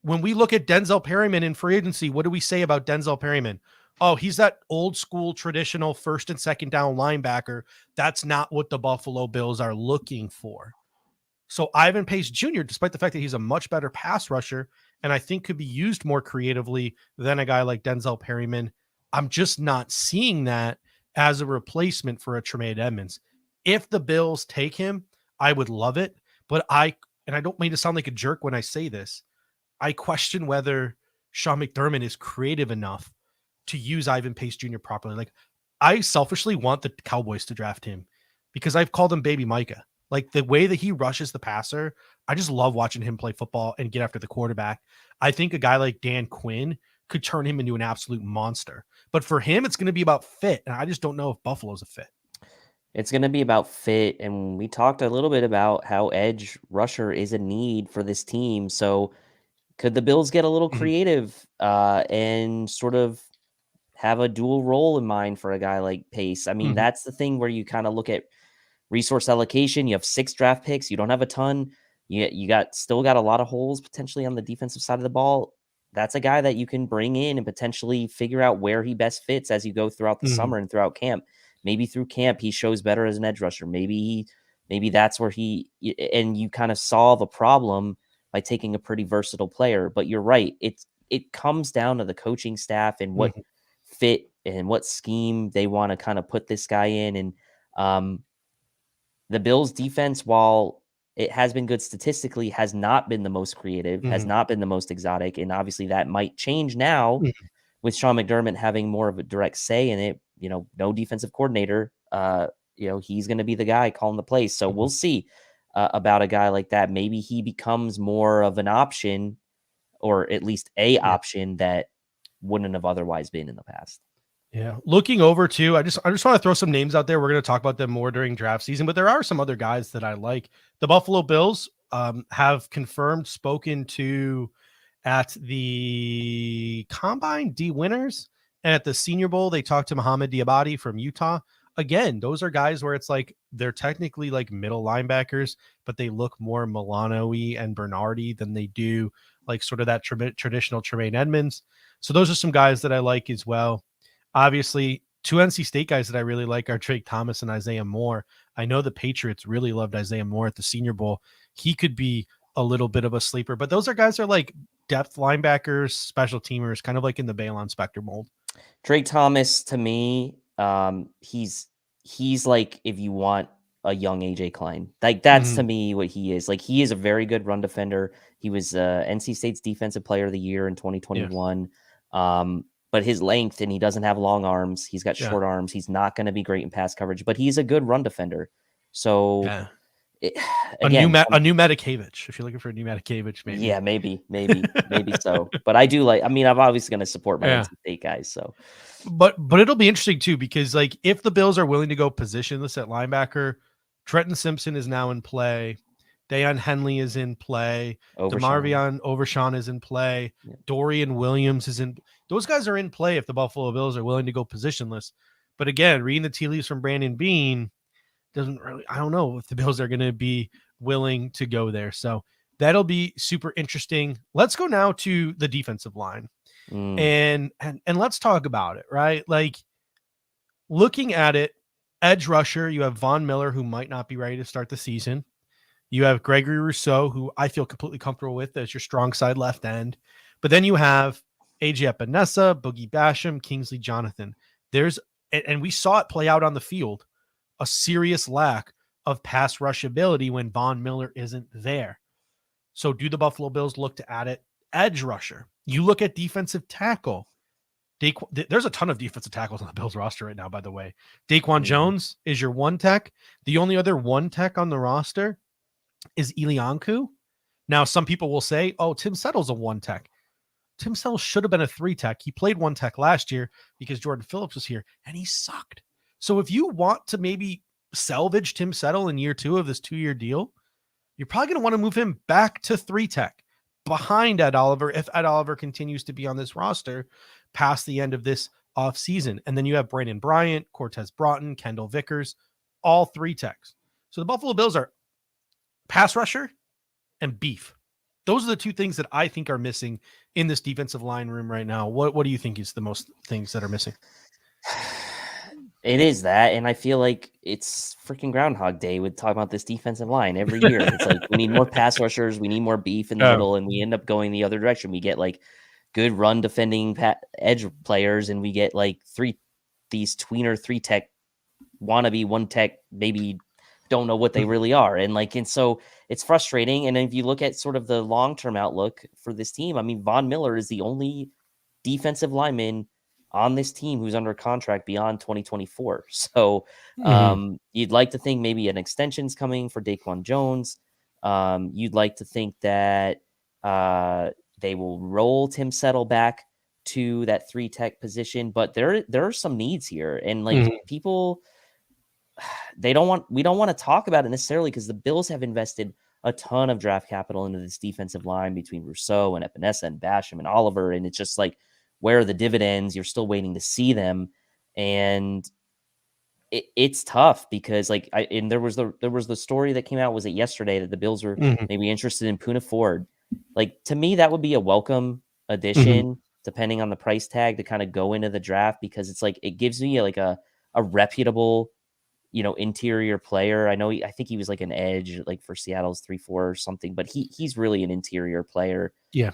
When we look at Denzel Perryman in free agency, what do we say about Denzel Perryman? Oh, he's that old school traditional first and second down linebacker. That's not what the Buffalo Bills are looking for. So Ivan Pace Jr., despite the fact that he's a much better pass rusher and I think could be used more creatively than a guy like Denzel Perryman, I'm just not seeing that as a replacement for a Tremaine Edmunds. If the Bills take him, I would love it. But I don't mean to sound like a jerk when I say this, I question whether Sean McDermott is creative enough to use Ivan Pace Jr. properly. Like, I selfishly want the Cowboys to draft him because I've called him Baby Micah. Like, the way that he rushes the passer, I just love watching him play football and get after the quarterback. I think a guy like Dan Quinn could turn him into an absolute monster. But for him, it's going to be about fit. And I just don't know if Buffalo's a fit. It's going to be about fit. And we talked a little bit about how edge rusher is a need for this team. So could the Bills get a little creative and sort of have a dual role in mind for a guy like Pace? I mean, that's the thing where you kind of look at resource allocation. You have 6 draft picks. You don't have a ton. You still got a lot of holes potentially on the defensive side of the ball. That's a guy that you can bring in and potentially figure out where he best fits as you go throughout the summer and throughout camp. Maybe through camp, he shows better as an edge rusher. Maybe that's where and you kind of solve a problem by taking a pretty versatile player. But you're right. It comes down to the coaching staff and what fit and what scheme they want to kind of put this guy in. And the Bills defense, while it has been good statistically, has not been the most creative, has not been the most exotic. And obviously that might change now with Sean McDermott having more of a direct say in it. No defensive coordinator, he's going to be the guy calling the plays. So we'll see about a guy like that. Maybe he becomes more of an option, or at least a option that wouldn't have otherwise been in the past. Yeah. Looking over too, I just want to throw some names out there. We're going to talk about them more during draft season, but there are some other guys that I like. The Buffalo Bills have spoken to at the Combine D Winners and at the Senior Bowl. They talked to Mohamed Diabate from Utah. Again, those are guys where it's like they're technically like middle linebackers, but they look more Milano-y and Bernardi than they do like sort of that traditional Tremaine Edmunds. So those are some guys that I like as well. Obviously, 2 NC State guys that I really like are Drake Thomas and Isaiah Moore. I know the Patriots really loved Isaiah Moore at the Senior Bowl. He could be a little bit of a sleeper, but those are guys that are like depth linebackers, special teamers, kind of like in the Balon Specter mold. Drake Thomas, to me, he's like, if you want a young AJ Klein, like that's to me what he is. Like, he is a very good run defender. He was NC State's Defensive Player of the Year in 2021. But his length, and he doesn't have long arms. He's got short arms. He's not going to be great in pass coverage, but he's a good run defender. So a new Matakevich, if you're looking for a new Matakevich, maybe. Yeah, maybe so. But I do like, I'm obviously going to support my NC State guys. So, but it'll be interesting too, because like if the Bills are willing to go positionless at linebacker, Trenton Simpson is now in play. Deion Henley is in play. DeMarvion Overshawn is in play. Yeah. Dorian Williams is in. Those guys are in play if the Buffalo Bills are willing to go positionless. But again, reading the tea leaves from Brandon Beane doesn't really. I don't know if the Bills are going to be willing to go there. So that'll be super interesting. Let's go now to the defensive line, and let's talk about it. Right, like looking at it, edge rusher. You have Von Miller, who might not be ready to start the season. You have Gregory Rousseau, who I feel completely comfortable with as your strong side left end. But then you have AJ Epinesa, Boogie Basham, Kingsley Jonathan. And we saw it play out on the field, a serious lack of pass rush ability when Von Miller isn't there. So do the Buffalo Bills look to add it? Edge rusher. You look at defensive tackle. There's a ton of defensive tackles on the Bills roster right now, by the way. Daquan Jones is your one tech. The only other one tech on the roster is Ilianku. Now, some people will say, oh, Tim Settle's a one tech. Tim Settle should have been a 3 tech. He played 1 tech last year because Jordan Phillips was here and he sucked. So if you want to maybe salvage Tim Settle in year 2 of this 2-year deal, you're probably going to want to move him back to 3 tech behind Ed Oliver if Ed Oliver continues to be on this roster past the end of this offseason. And then you have Brandon Bryant, Cortez Broughton, Kendall Vickers, all 3 techs. So the Buffalo Bills are pass rusher and beef. Those are the 2 things that I think are missing in this defensive line room right now. What do you think is the most things that are missing? It is that, and I feel like it's freaking Groundhog Day with talking about this defensive line every year. It's like we need more pass rushers, we need more beef in the middle, and we end up going the other direction. We get like good run defending edge players, and we get like these tweener 3 tech wannabe 1 tech, maybe don't know what they really are, and so it's frustrating. And if you look at sort of the long-term outlook for this team, I mean, Von Miller is the only defensive lineman on this team who's under contract beyond 2024. So you'd like to think maybe an extension's coming for Daquan Jones. You'd like to think that they will roll Tim Settle back to that 3 tech position, but there are some needs here, and people, we don't want to talk about it necessarily because the Bills have invested a ton of draft capital into this defensive line between Rousseau and Epinesa and Basham and Oliver, and it's just like, where are the dividends? You're still waiting to see them. And it's tough because there was the story that came out, was it yesterday, that the Bills were maybe interested in Poona Ford. Like, to me, that would be a welcome addition, depending on the price tag, to kind of go into the draft, because it's like, it gives me like a reputable, interior player. I think he was like an edge, like for Seattle's 3-4 or something, but he's really an interior player. Yeah.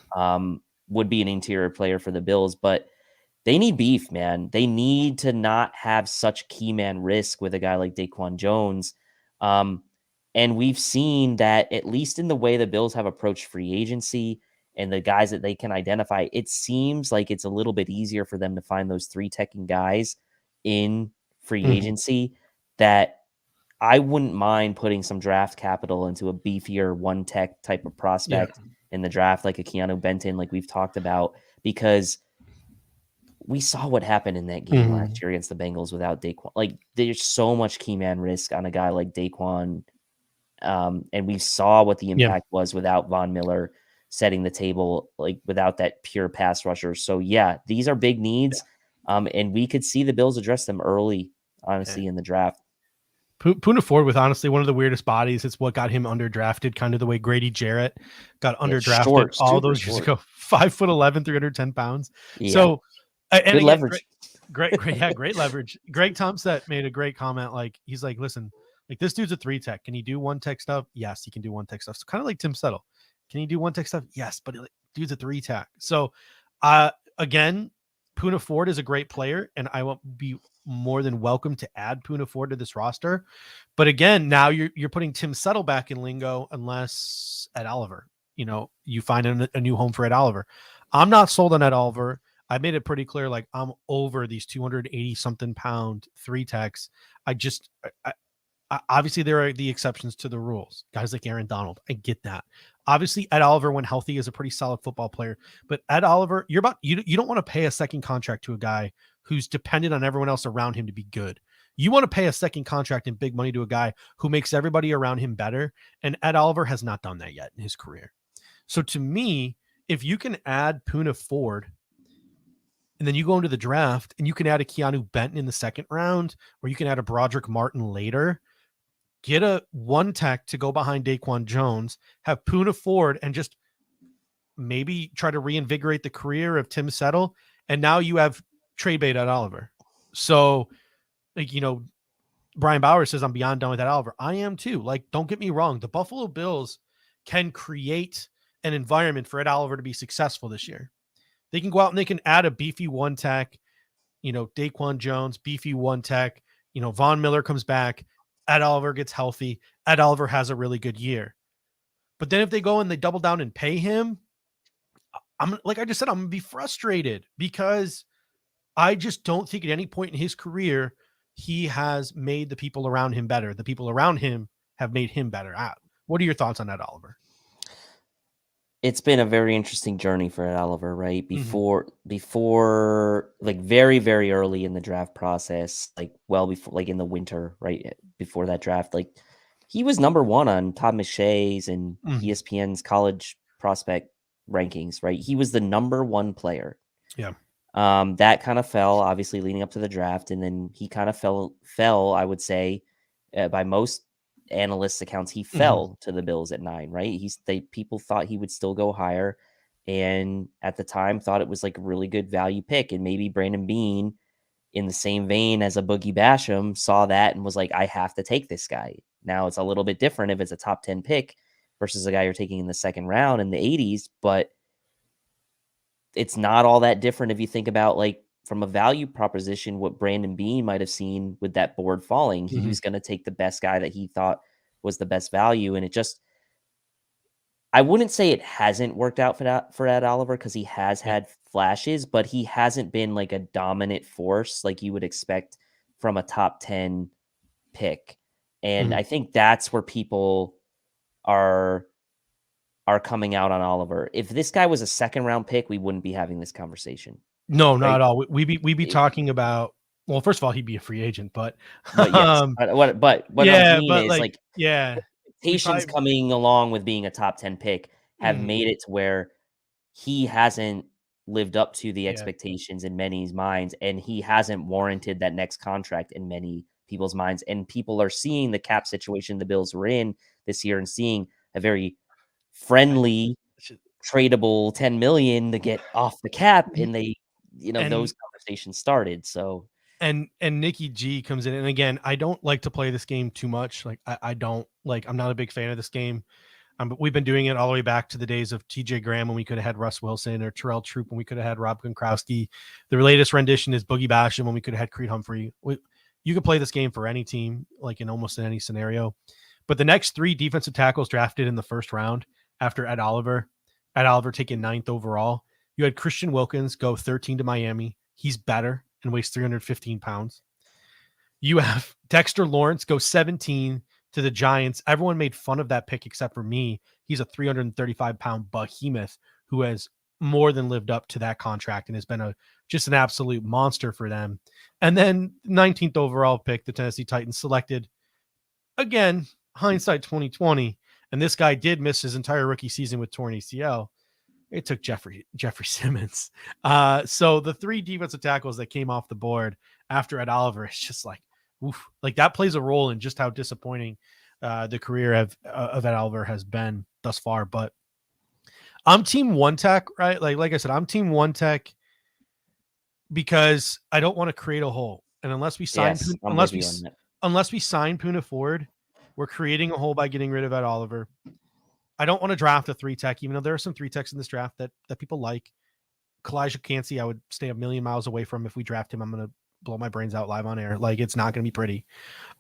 Would be an interior player for the Bills, but they need beef, man. They need to not have such key man risk with a guy like Daquan Jones. And we've seen that, at least in the way the Bills have approached free agency and the guys that they can identify, it seems like it's a little bit easier for them to find those 3 teching guys in free agency, that I wouldn't mind putting some draft capital into a beefier 1 tech type of prospect in the draft, like a Keanu Benton, like we've talked about, because we saw what happened in that game last year against the Bengals without Daquan. Like, there's so much key man risk on a guy like Daquan. And we saw what the impact was without Von Miller setting the table, like without that pure pass rusher. So yeah, these are big needs. And we could see the Bills address them early, honestly, in the draft. Poona Ford with honestly one of the weirdest bodies. It's what got him underdrafted, kind of the way Grady Jarrett got underdrafted short, all those years short. ago. 5'11", 310 pounds. Yeah. So, and good again, leverage. Great leverage. Greg Thompson made a great comment. Like, he's like, listen, like, this dude's a 3 tech. Can he do 1 tech stuff? Yes, he can do 1 tech stuff. So kind of like Tim Settle. Can he do 1 tech stuff? Yes, but dude's a 3 tech. So, again, Poona Ford is a great player, and I will be more than welcome to add Poona Ford to this roster. But again, now you're putting Tim Settle back in lingo, unless Ed Oliver, you find a new home for Ed Oliver. I'm not sold on Ed Oliver. I made it pretty clear, like, I'm over these 280 something pound 3 techs. I obviously there are the exceptions to the rules, guys like Aaron Donald. I get that. Obviously, Ed Oliver, when healthy, is a pretty solid football player. But Ed Oliver, you don't want to pay a second contract to a guy who's dependent on everyone else around him to be good. You want to pay a second contract and big money to a guy who makes everybody around him better. And Ed Oliver has not done that yet in his career. So to me, if you can add Poona Ford, and then you go into the draft and you can add a Keanu Benton in the 2nd round, or you can add a Broderick Martin later, get a 1 tech to go behind Daquan Jones, have Poona Ford, and just maybe try to reinvigorate the career of Tim Settle. And now you have trade bait at Oliver. So, like, Brian Bauer says, I'm beyond done with that Oliver. I am too. Like, don't get me wrong. The Buffalo Bills can create an environment for Ed Oliver to be successful this year. They can go out and they can add a beefy 1 tech, Daquan Jones, beefy 1 tech, Von Miller comes back, Ed Oliver gets healthy, Ed Oliver has a really good year. But then if they go and they double down and pay him, like I just said, I'm going to be frustrated, because I just don't think at any point in his career he has made the people around him better. The people around him have made him better. What are your thoughts on that, Oliver? It's been a very interesting journey for Ed Oliver, right? Before, like, very, very early in the draft process, like, well before, like, in the winter, right before that draft, like, he was number 1 on Todd McShay's and ESPN's college prospect rankings, right? He was the number 1 player. Yeah. That kind of fell, obviously, leading up to the draft, and then he kind of fell. I would say, by most analysts' accounts, he fell to the Bills at 9. Right? People thought he would still go higher, and at the time thought it was like a really good value pick, and maybe Brandon Beane, in the same vein as a Boogie Basham, saw that and was like, I have to take this guy. Now it's a little bit different if it's a top 10 pick versus a guy you're taking in the second round in the 80s, but it's not all that different if you think about, like, from a value proposition, what Brandon Beane might have seen with that board falling. He was going to take the best guy that he thought was the best value. And it just, I wouldn't say it hasn't worked out for Ed Oliver, because he has had flashes, but he hasn't been like a dominant force like you would expect from a top 10 pick. And I think that's where people are coming out on Oliver. If this guy was a second round pick, we wouldn't be having this conversation. No, not at all. We'd be talking about, well, first of all, he'd be a free agent, but yes. What I mean is, like expectations coming along with being a top 10 pick have made it to where he hasn't lived up to the expectations in many's minds, and he hasn't warranted that next contract in many people's minds. And people are seeing the cap situation the Bills were in this year and seeing a very friendly, tradable 10 million to get off the cap, and they, those conversations started. So and Nikki G comes in, and again, I don't like to play this game too much. Like I don't like, I'm not a big fan of this game. But we've been doing it all the way back to the days of TJ Graham when we could have had Russ Wilson, or Terrell Troop when we could have had Rob Gronkowski. The latest rendition is Boogie Basham when we could have had Creed Humphrey. You could play this game for any team, like in almost any scenario. But the next 3 defensive tackles drafted in the first round after Ed Oliver taking 9th overall, you had Christian Wilkins go 13 to Miami. He's better and weighs 315 pounds. You have Dexter Lawrence go 17 to the Giants. Everyone made fun of that pick except for me. He's a 335-pound behemoth who has more than lived up to that contract and has been just an absolute monster for them. And then 19th overall pick, the Tennessee Titans selected, again, hindsight 2020, and this guy did miss his entire rookie season with torn ACL. It took Jeffrey Simmons. So the 3 defensive tackles that came off the board after Ed Oliver, it's just like, oof, like that plays a role in just how disappointing the career of Ed Oliver has been thus far. But I'm team one tech, right? Like I said, I'm team one tech because I don't want to create a hole. And unless we sign, unless we sign Poona Ford, we're creating a hole by getting rid of Ed Oliver. I don't want to draft a 3 tech, even though there are some 3 techs in this draft that people like. Kalijah Cansey, I would stay a million miles away from. If we draft him, I'm going to blow my brains out live on air. Like, it's not going to be pretty.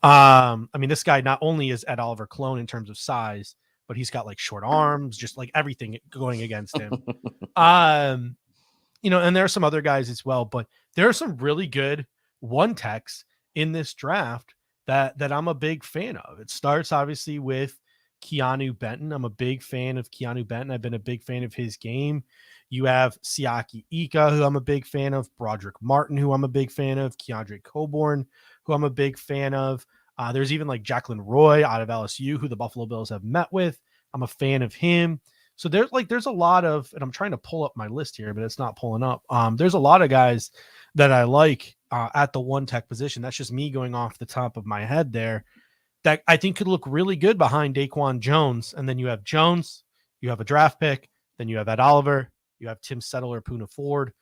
I mean, this guy not only is Ed Oliver clone in terms of size, but he's got like short arms, just like everything going against him. And there are some other guys as well, but there are some really good 1 techs in this draft that I'm a big fan of. It starts obviously with Keanu Benton. I'm a big fan of Keanu Benton. I've been a big fan of his game. You have Siaki Ika, who I'm a big fan of, Broderick Martin, who I'm a big fan of, Keandre Coburn, who I'm a big fan of. There's even like Jacqueline Roy out of LSU, who the Buffalo Bills have met with. I'm a fan of him. So there's a lot of, and I'm trying to pull up my list here, but it's not pulling up. There's a lot of guys that I like at the 1 tech position. That's just me going off the top of my head there, that I think could look really good behind Daquan Jones. And then you have Jones, you have a draft pick, then you have Ed Oliver, you have Tim Settle or Poona Ford.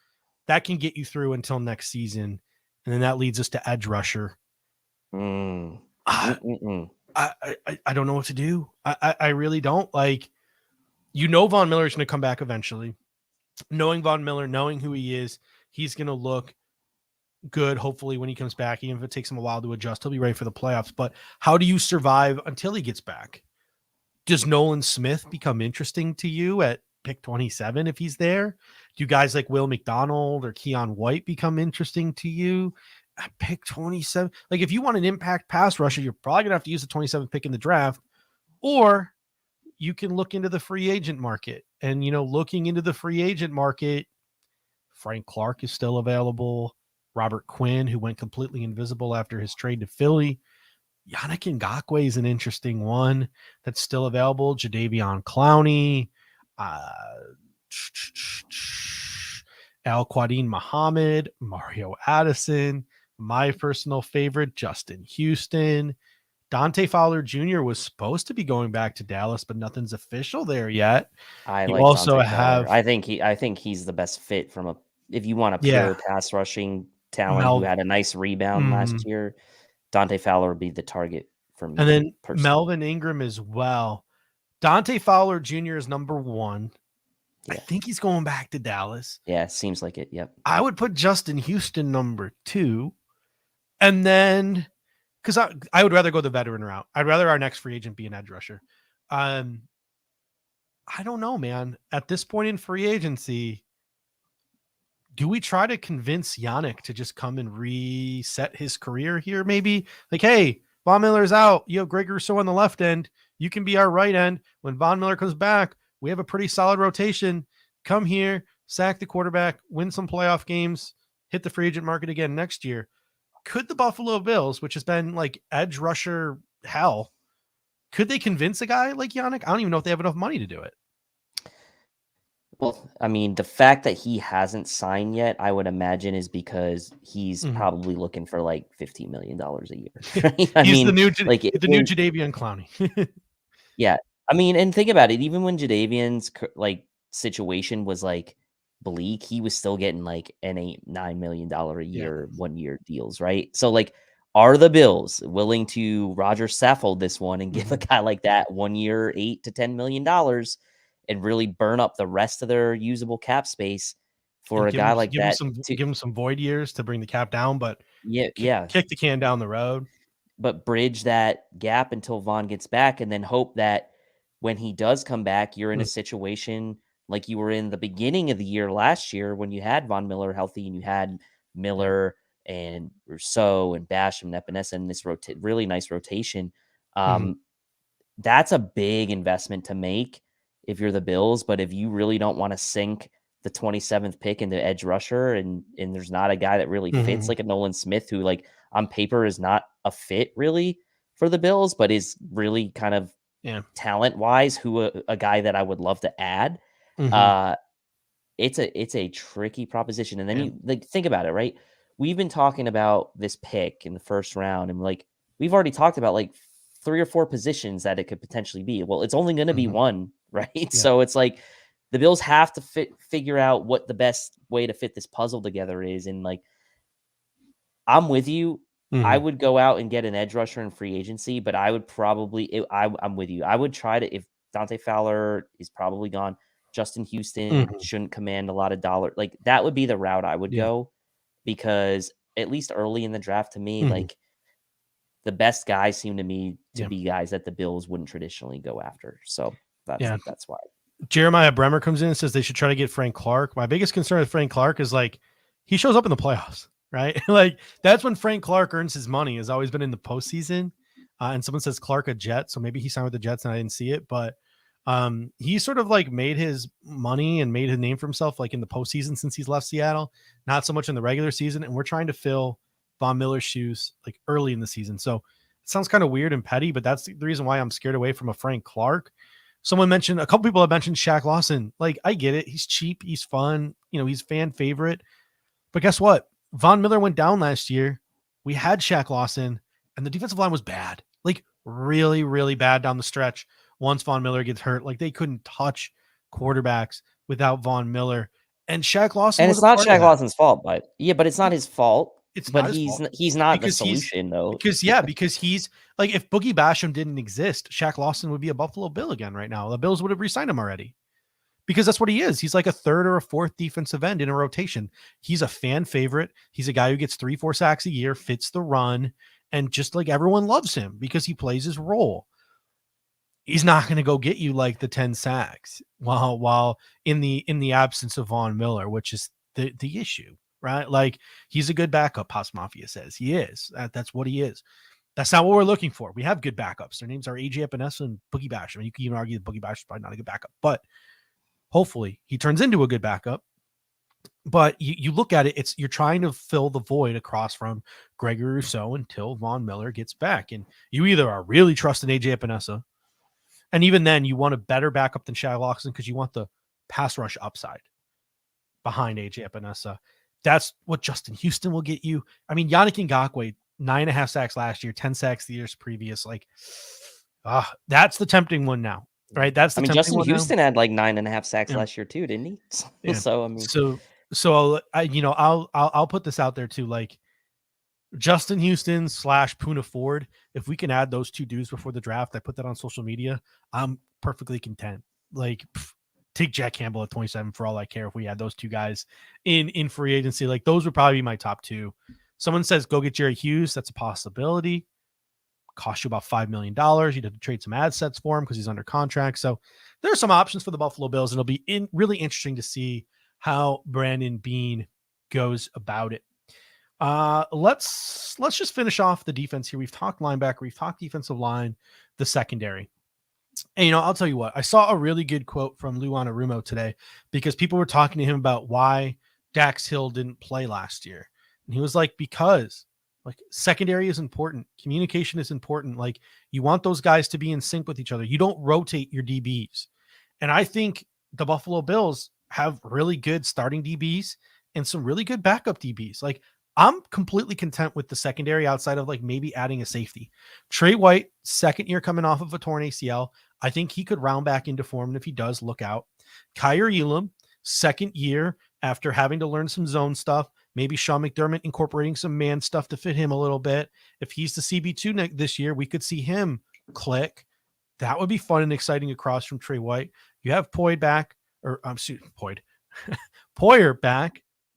That can get you through until next season. And then that leads us to edge rusher. I don't know what to do. I really don't. Like, Von Miller is going to come back eventually. Knowing Von Miller, knowing who he is, he's going to look good, hopefully, when he comes back. Even if it takes him a while to adjust, he'll be ready for the playoffs. But how do you survive until he gets back? Does Nolan Smith become interesting to you at pick 27 if he's there? Do guys like Will McDonald or Keon White become interesting to you at pick 27? Like, if you want an impact pass rusher, you're probably gonna have to use the 27th pick in the draft, or you can look into the free agent market. And looking into the free agent market, Frank Clark is still available. Robert Quinn, who went completely invisible after his trade to Philly. Yannick Ngakoue is an interesting one that's still available. Jadeveon Clowney. Al-Quadin Muhammad, Mario Addison, my personal favorite, Justin Houston. Dante Fowler Jr. was supposed to be going back to Dallas, but nothing's official there yet. I You like also Dante Fowler. have, I think he's the best fit from if you want a yeah, pure pass rushing talent who Mel, had a nice rebound last mhm. year. Dante Fowler would be the target for And me then personally. Melvin Ingram as well. Dante Fowler Jr. is number 1. I Yeah. think he's going back to Dallas. Yeah, seems like it. Yep. I would put Justin Houston number 2. And then, because I would rather go the veteran route. I'd rather our next free agent be an edge rusher. I don't know, man. At this point in free agency, do we try to convince Yannick to just come and reset his career here? Maybe like, hey, Von Miller's out. You have Greg Rousseau on the left end. You can be our right end. When Von Miller comes back, we have a pretty solid rotation. Come here, sack the quarterback, win some playoff games, hit the free agent market again next year. Could the Buffalo Bills, which has been like edge rusher hell, could they convince a guy like Yannick? I don't even know if they have enough money to do it. Well, I mean, the fact that he hasn't signed yet, I would imagine, is because he's probably looking for like $15 million a year. Right? I He's mean, the new new Jadeveon Clowney. yeah. I mean, and think about it. Even when Jadeveon's like situation was like bleak, he was still getting like an $8-9 million a year, 1 year deals, right? So like, are the Bills willing to Roger Saffold this one and give a guy like that 1 year, $8 to $10 million and really burn up the rest of their usable cap space for And a guy like give him that? some give him some void years to bring the cap down, but Yeah. kick the can down the road. But bridge that gap until Vaughn gets back, and then hope that when he does come back, you're in a situation like you were in the beginning of the year last year when you had Von Miller healthy and you had Miller and Rousseau and Basham and Epinesa in this really nice rotation. That's a big investment to make if you're the Bills. But if you really don't want to sink the 27th pick into edge rusher and there's not a guy that really fits like a Nolan Smith, who like on paper is not a fit really for the Bills, but is really kind of talent wise, who a guy that I would love to add. It's a tricky proposition. And then you like think about it, right? We've been talking about this pick in the first round, and like we've already talked about like 3 or 4 positions that it could potentially be. Well, it's only going to be one, right? So it's like the Bills have to figure out what the best way to fit this puzzle together is. And like, I'm with you. I would go out and get an edge rusher in free agency, but I would probably, I'm with you. I would try to, if Dante Fowler is probably gone, Justin Houston shouldn't command a lot of dollar. Like that would be the route I would go, because at least early in the draft to me, like the best guys seem to me to be guys that the Bills wouldn't traditionally go after. So that's why. Jeremiah Bremer comes in and says they should try to get Frank Clark. My biggest concern with Frank Clark is like he shows up in the playoffs, right? Like that's when Frank Clark earns his money, has always been in the postseason. And someone says Clark a Jet, so maybe he signed with the Jets and I didn't see it, but he sort of like made his money and made his name for himself like in the postseason since he's left Seattle, not so much in the regular season. And we're trying to fill Von Miller's shoes like early in the season. So it sounds kind of weird and petty, but that's the reason why I'm scared away from a Frank Clark. Someone mentioned, a couple people have mentioned Shaq Lawson. Like, I get it. He's cheap. He's fun. You know, he's fan favorite. But guess what? Von Miller went down last year. We had Shaq Lawson, and the defensive line was bad. Like, really, really bad down the stretch. Once Von Miller gets hurt, like they couldn't touch quarterbacks without Von Miller. And Shaq Lawson, and it's not Shaq Lawson's fault, but it's not his fault. He's not the solution though. Because he's like, if Boogie Basham didn't exist, Shaq Lawson would be a Buffalo Bill again right now. The Bills would have re-signed him already, because that's what he is. He's like a third or a fourth defensive end in a rotation. He's a fan favorite. He's a guy who gets 3-4 sacks a year, fits the run, and just like everyone loves him because he plays his role. He's not going to go get you like the 10 sacks while in the absence of Von Miller, which is the issue, right? Like, he's a good backup, Paz Mafia says. He is. That's what he is. That's not what we're looking for. We have good backups. Their names are AJ Epinesa and Boogie Basham. I mean, you can even argue that Boogie Basham is probably not a good backup, but hopefully he turns into a good backup. But you look at it, you're trying to fill the void across from Gregory Rousseau until Von Miller gets back. And you either are really trusting AJ Epinesa, and even then you want a better backup than Shaq Lawson because you want the pass rush upside. behind AJ Epinesa. That's what Justin Houston will get you. I mean, Yannick Ngakoue, 9.5 sacks last year, 10 sacks the years previous. Like, that's the tempting one now, right? That's the tempting Justin one Houston now. had like 9.5 sacks Yeah. last year too, didn't he? Yeah. So I mean, so I'll put this out there too. Like Justin Houston / Puna Ford. If we can add those two dudes before the draft, I put that on social media. I'm perfectly content. Like, take Jack Campbell at 27 for all I care. If we had those two guys in free agency, like those would probably be my top two. Someone says go get Jerry Hughes. That's a possibility. Cost you about $5 million. You'd have to trade some ad sets for him because he's under contract. So there are some options for the Buffalo Bills, and it'll be really interesting to see how Brandon Beane goes about it. Let's just finish off the defense here. We've talked linebacker, we've talked defensive line, the secondary. And, I'll tell you what, I saw a really good quote from Lou Anarumo today because people were talking to him about why Dax Hill didn't play last year. And he was like, because like secondary is important. Communication is important. Like you want those guys to be in sync with each other. You don't rotate your DBs. And I think the Buffalo Bills have really good starting DBs and some really good backup DBs. Like I'm completely content with the secondary outside of like maybe adding a safety. Trey White, second year coming off of a torn ACL. I think he could round back into form. And if he does, look out. Kyer Elam, second year after having to learn some zone stuff. Maybe Sean McDermott incorporating some man stuff to fit him a little bit. If he's the CB2 this year, we could see him click. That would be fun and exciting across from Trey White. You have Poyer back,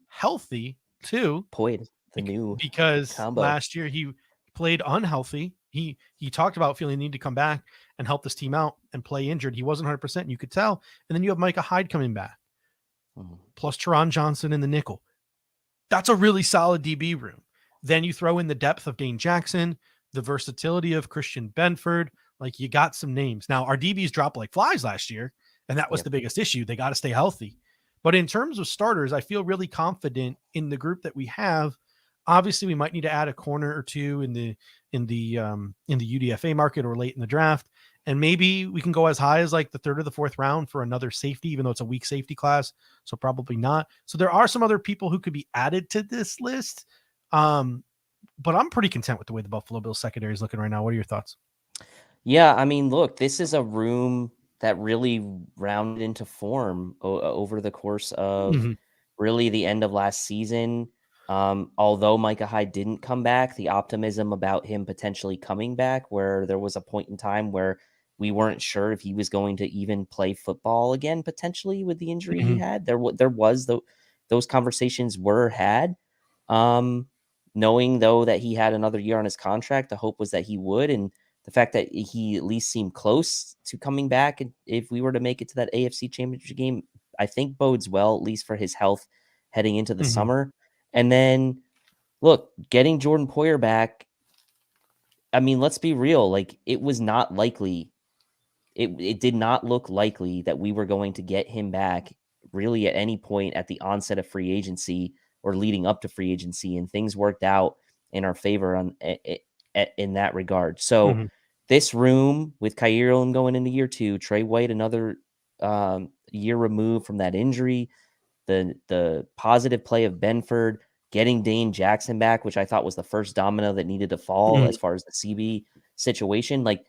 healthy too. Poyer, the new because combo. Last year he played unhealthy. He talked about feeling the need to come back and help this team out and play injured. He wasn't 100%. You could tell. And then you have Micah Hyde coming back, plus Teron Johnson in the nickel. That's a really solid DB room. Then you throw in the depth of Dane Jackson, the versatility of Christian Benford. Like you got some names. Now our DBs dropped like flies last year, and that was the biggest issue. They got to stay healthy. But in terms of starters, I feel really confident in the group that we have. Obviously, we might need to add a corner or two in the UDFA market or late in the draft, and maybe we can go as high as like the third or the fourth round for another safety, even though it's a weak safety class. So probably not. So there are some other people who could be added to this list, but I'm pretty content with the way the Buffalo Bills secondary is looking right now. What are your thoughts? Yeah, I mean, look, this is a room that really rounded into form over the course of really the end of last season. Although Micah Hyde didn't come back, the optimism about him potentially coming back, where there was a point in time where we weren't sure if he was going to even play football again, potentially with the injury he had. Those conversations were had. Knowing though that he had another year on his contract, the hope was that he would, and the fact that he at least seemed close to coming back, and if we were to make it to that AFC Championship game, I think bodes well, at least for his health heading into the summer. And then, look, getting Jordan Poyer back, I mean, let's be real. Like, it was not likely. It did not look likely that we were going to get him back really at any point at the onset of free agency or leading up to free agency, and things worked out in our favor in that regard. So this room with Kyer Elam going into year 2, Trey White another year removed from that injury, the positive play of Benford, getting Dane Jackson back, which I thought was the first domino that needed to fall as far as the CB situation. Like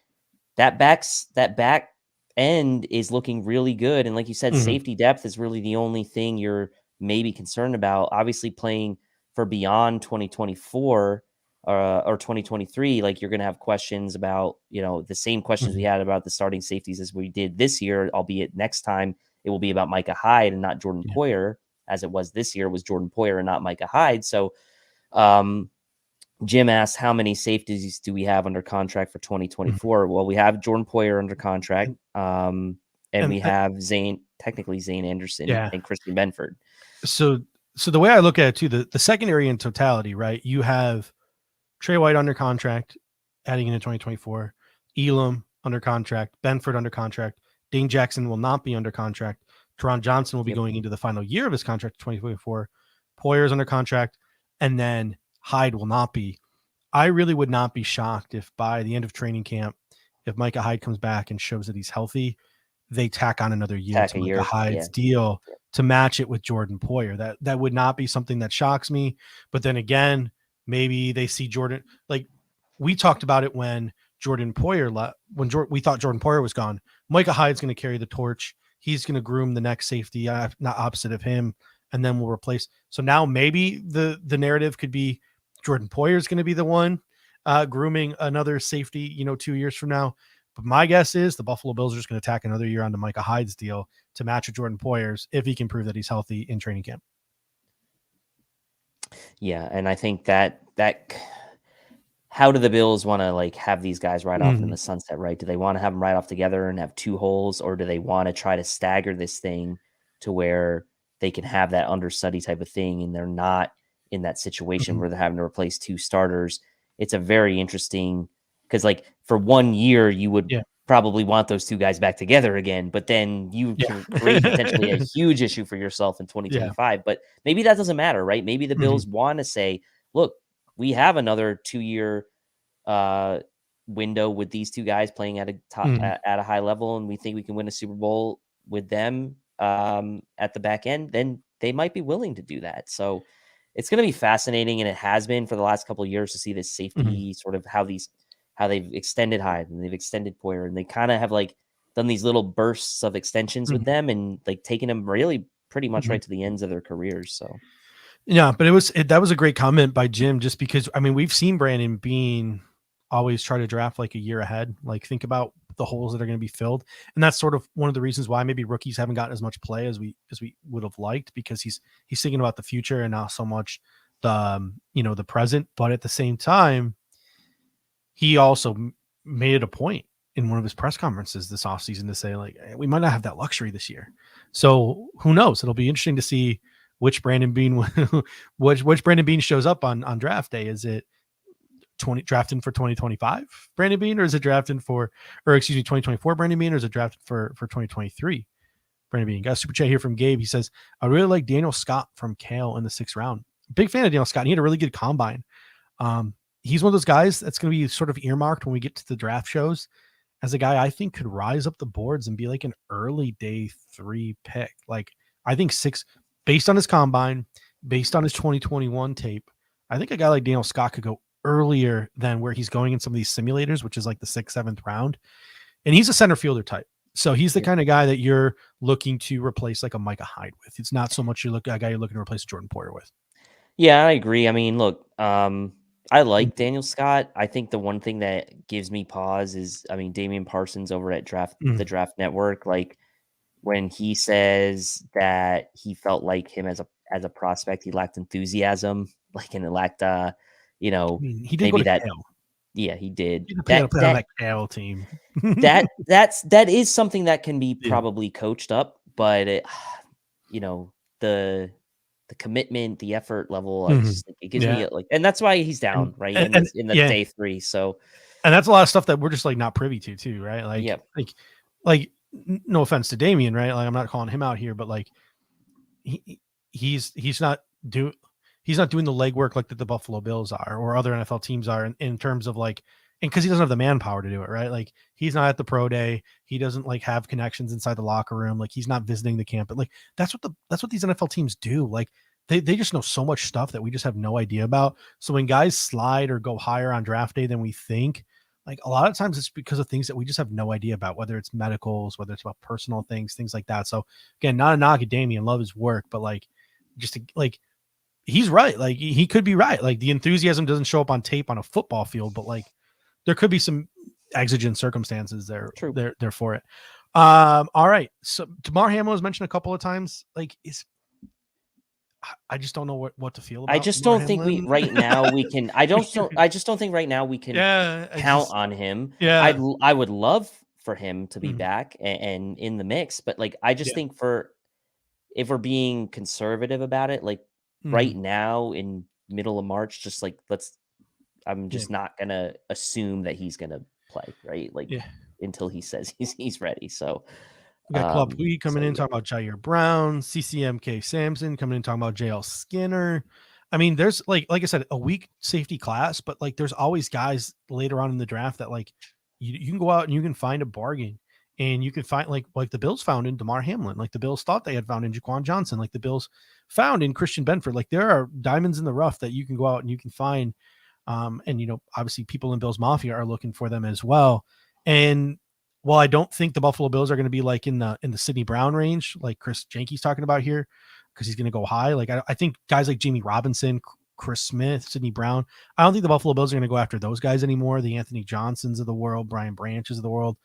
that back end is looking really good. And like you said, safety depth is really the only thing you're maybe concerned about. Obviously playing for beyond 2024 or 2023, like you're going to have questions about, the same questions we had about the starting safeties as we did this year, albeit next time it will be about Micah Hyde and not Jordan Poyer, as it was this year was Jordan Poyer and not Micah Hyde. So Jim asked, how many safeties do we have under contract for 2024? Well, we have Jordan Poyer under contract, and we have Zane Anderson and Christian Benford. So the way I look at it too, the secondary in totality, right? You have Trey White under contract, adding into 2024, Elam under contract, Benford under contract, Dane Jackson will not be under contract. Teron Johnson will be going into the final year of his contract, 2024. Poyer's under contract, and then Hyde will not be. I really would not be shocked if by the end of training camp, if Micah Hyde comes back and shows that he's healthy, they tack on another year to Micah Hyde's deal to match it with Jordan Poyer. That would not be something that shocks me. But then again, maybe they see Jordan, like we talked about it when Jordan Poyer left, we thought Jordan Poyer was gone. Micah Hyde's going to carry the torch. He's going to groom the next safety, not opposite of him, and then we'll replace. So now maybe the narrative could be Jordan Poyer is going to be the one grooming another safety, 2 years from now. But my guess is the Buffalo Bills are just going to tack another year onto Micah Hyde's deal to match with Jordan Poyer's if he can prove that he's healthy in training camp. Yeah, and I think that how do the Bills want to like have these guys right off in the sunset, right? Do they want to have them right off together and have two holes, or do they want to try to stagger this thing to where they can have that understudy type of thing and they're not in that situation where they're having to replace two starters? It's a very interesting, because like for 1 year you would probably want those two guys back together again, but then you can create potentially a huge issue for yourself in 2025. But maybe that doesn't matter, right? Maybe the Bills want to say, look, we have another 2-year window with these two guys playing at a top at a high level, and we think we can win a Super Bowl with them at the back end. Then they might be willing to do that. So it's going to be fascinating, and it has been for the last couple of years to see this safety sort of how they've extended Hyde and they've extended Poyer, and they kind of have like done these little bursts of extensions with them and like taking them really pretty much right to the ends of their careers. So yeah, but that was a great comment by Jim, just because, I mean, we've seen Brandon Beane always try to draft like a year ahead. Like think about the holes that are going to be filled. And that's sort of one of the reasons why maybe rookies haven't gotten as much play as we would have liked, because he's thinking about the future and not so much the, the present. But at the same time, he also made it a point in one of his press conferences this offseason to say, like, hey, we might not have that luxury this year. So who knows? It'll be interesting to see which Brandon Beane, which Brandon Beane shows up on draft day. Is it drafting for 2025 Brandon Beane, or is it drafting for, 2024 Brandon Beane, or is it drafted for 2023 Brandon Beane? Got a super chat here from Gabe. He says, I really like Daniel Scott from Cal in the 6th round. Big fan of Daniel Scott. He had a really good combine. He's one of those guys that's going to be sort of earmarked when we get to the draft shows as a guy I think could rise up the boards and be like an early day 3 pick. Like I think 6, based on his combine, based on his 2021 tape, I think a guy like Daniel Scott could go earlier than where he's going in some of these simulators, which is like the 6th, 7th round. And he's a center fielder type. So he's the kind of guy that you're looking to replace like a Micah Hyde with. It's not so much a guy you're looking to replace Jordan Poyer with. Yeah, I agree. I mean, look, I like Daniel Scott. I think the one thing that gives me pause is, I mean, Damian Parsons over at the Draft Network, like when he says that he felt like him as a prospect, he lacked enthusiasm, like, and it lacked, he did maybe that. Cal. Yeah, he did. Play on that Cal team. that is something that can be probably coached up, but it, the commitment, the effort level, it gives me like, and that's why he's down in the day 3. So, and that's a lot of stuff that we're just like not privy to too, right? Like, like no offense to Damien, right? Like I'm not calling him out here, but like he's not doing the legwork like that the Buffalo Bills are or other NFL teams are in terms of like, and because he doesn't have the manpower to do it, right? Like he's not at the pro day. He doesn't like have connections inside the locker room. Like he's not visiting the camp. But like that's what these NFL teams do. Like they just know so much stuff that we just have no idea about. So when guys slide or go higher on draft day than we think, like a lot of times it's because of things that we just have no idea about, whether it's medicals, whether it's about personal things like that. So again, not a knock at Damien, love his work, but like he's right. Like he could be right. Like the enthusiasm doesn't show up on tape on a football field, but like there could be some exigent circumstances there. True. There for it. All right. So Damar Hamlin was mentioned a couple of times. Like I just don't know what to feel about. I just don't think right now we can. I just don't think right now we can count on him. Yeah. I would love for him to be back and in the mix, but like I just think if we're being conservative about it, like right now in middle of March, just like I'm just not gonna assume that he's gonna play, right? Like until he says he's ready. So we got Club Lee coming in talking about Jair Brown, CCMK Sampson coming in talking about JL Skinner. I mean, there's like I said, a weak safety class, but like there's always guys later on in the draft that like you can go out and you can find a bargain And you can find like the Bills found in DeMar Hamlin, like the Bills thought they had found in Jaquan Johnson, like the Bills found in Christian Benford. Like there are diamonds in the rough that you can go out and you can find. And obviously people in Bills Mafia are looking for them as well. And while I don't think the Buffalo Bills are going to be like in the Sidney Brown range, like Chris Jenke's talking about here, because he's going to go high. Like I think guys like Jamie Robinson, Chris Smith, Sidney Brown, I don't think the Buffalo Bills are going to go after those guys anymore. The Anthony Johnsons of the world, Brian Branches of the world.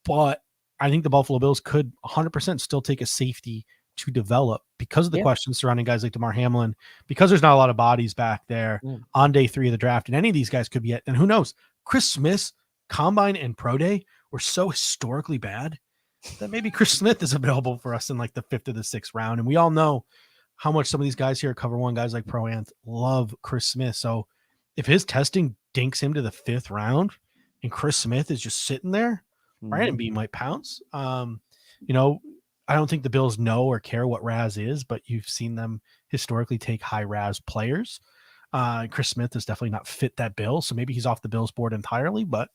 But I think the Buffalo Bills could 100% still take a safety to develop because of the questions surrounding guys like DeMar Hamlin, because there's not a lot of bodies back there on day 3 of the draft. And any of these guys could be it. And who knows? Chris Smith's combine and pro day were so historically bad that maybe Chris Smith is available for us in like the 5th or the 6th round. And we all know how much some of these guys here at Cover One, guys like Pro Anth, love Chris Smith. So if his testing dinks him to the 5th round and Chris Smith is just sitting there, Brandon Beane might pounce. I don't think the Bills know or care what Raz is, but you've seen them historically take high Raz players. Chris Smith has definitely not fit that bill, so maybe he's off the Bills board entirely, but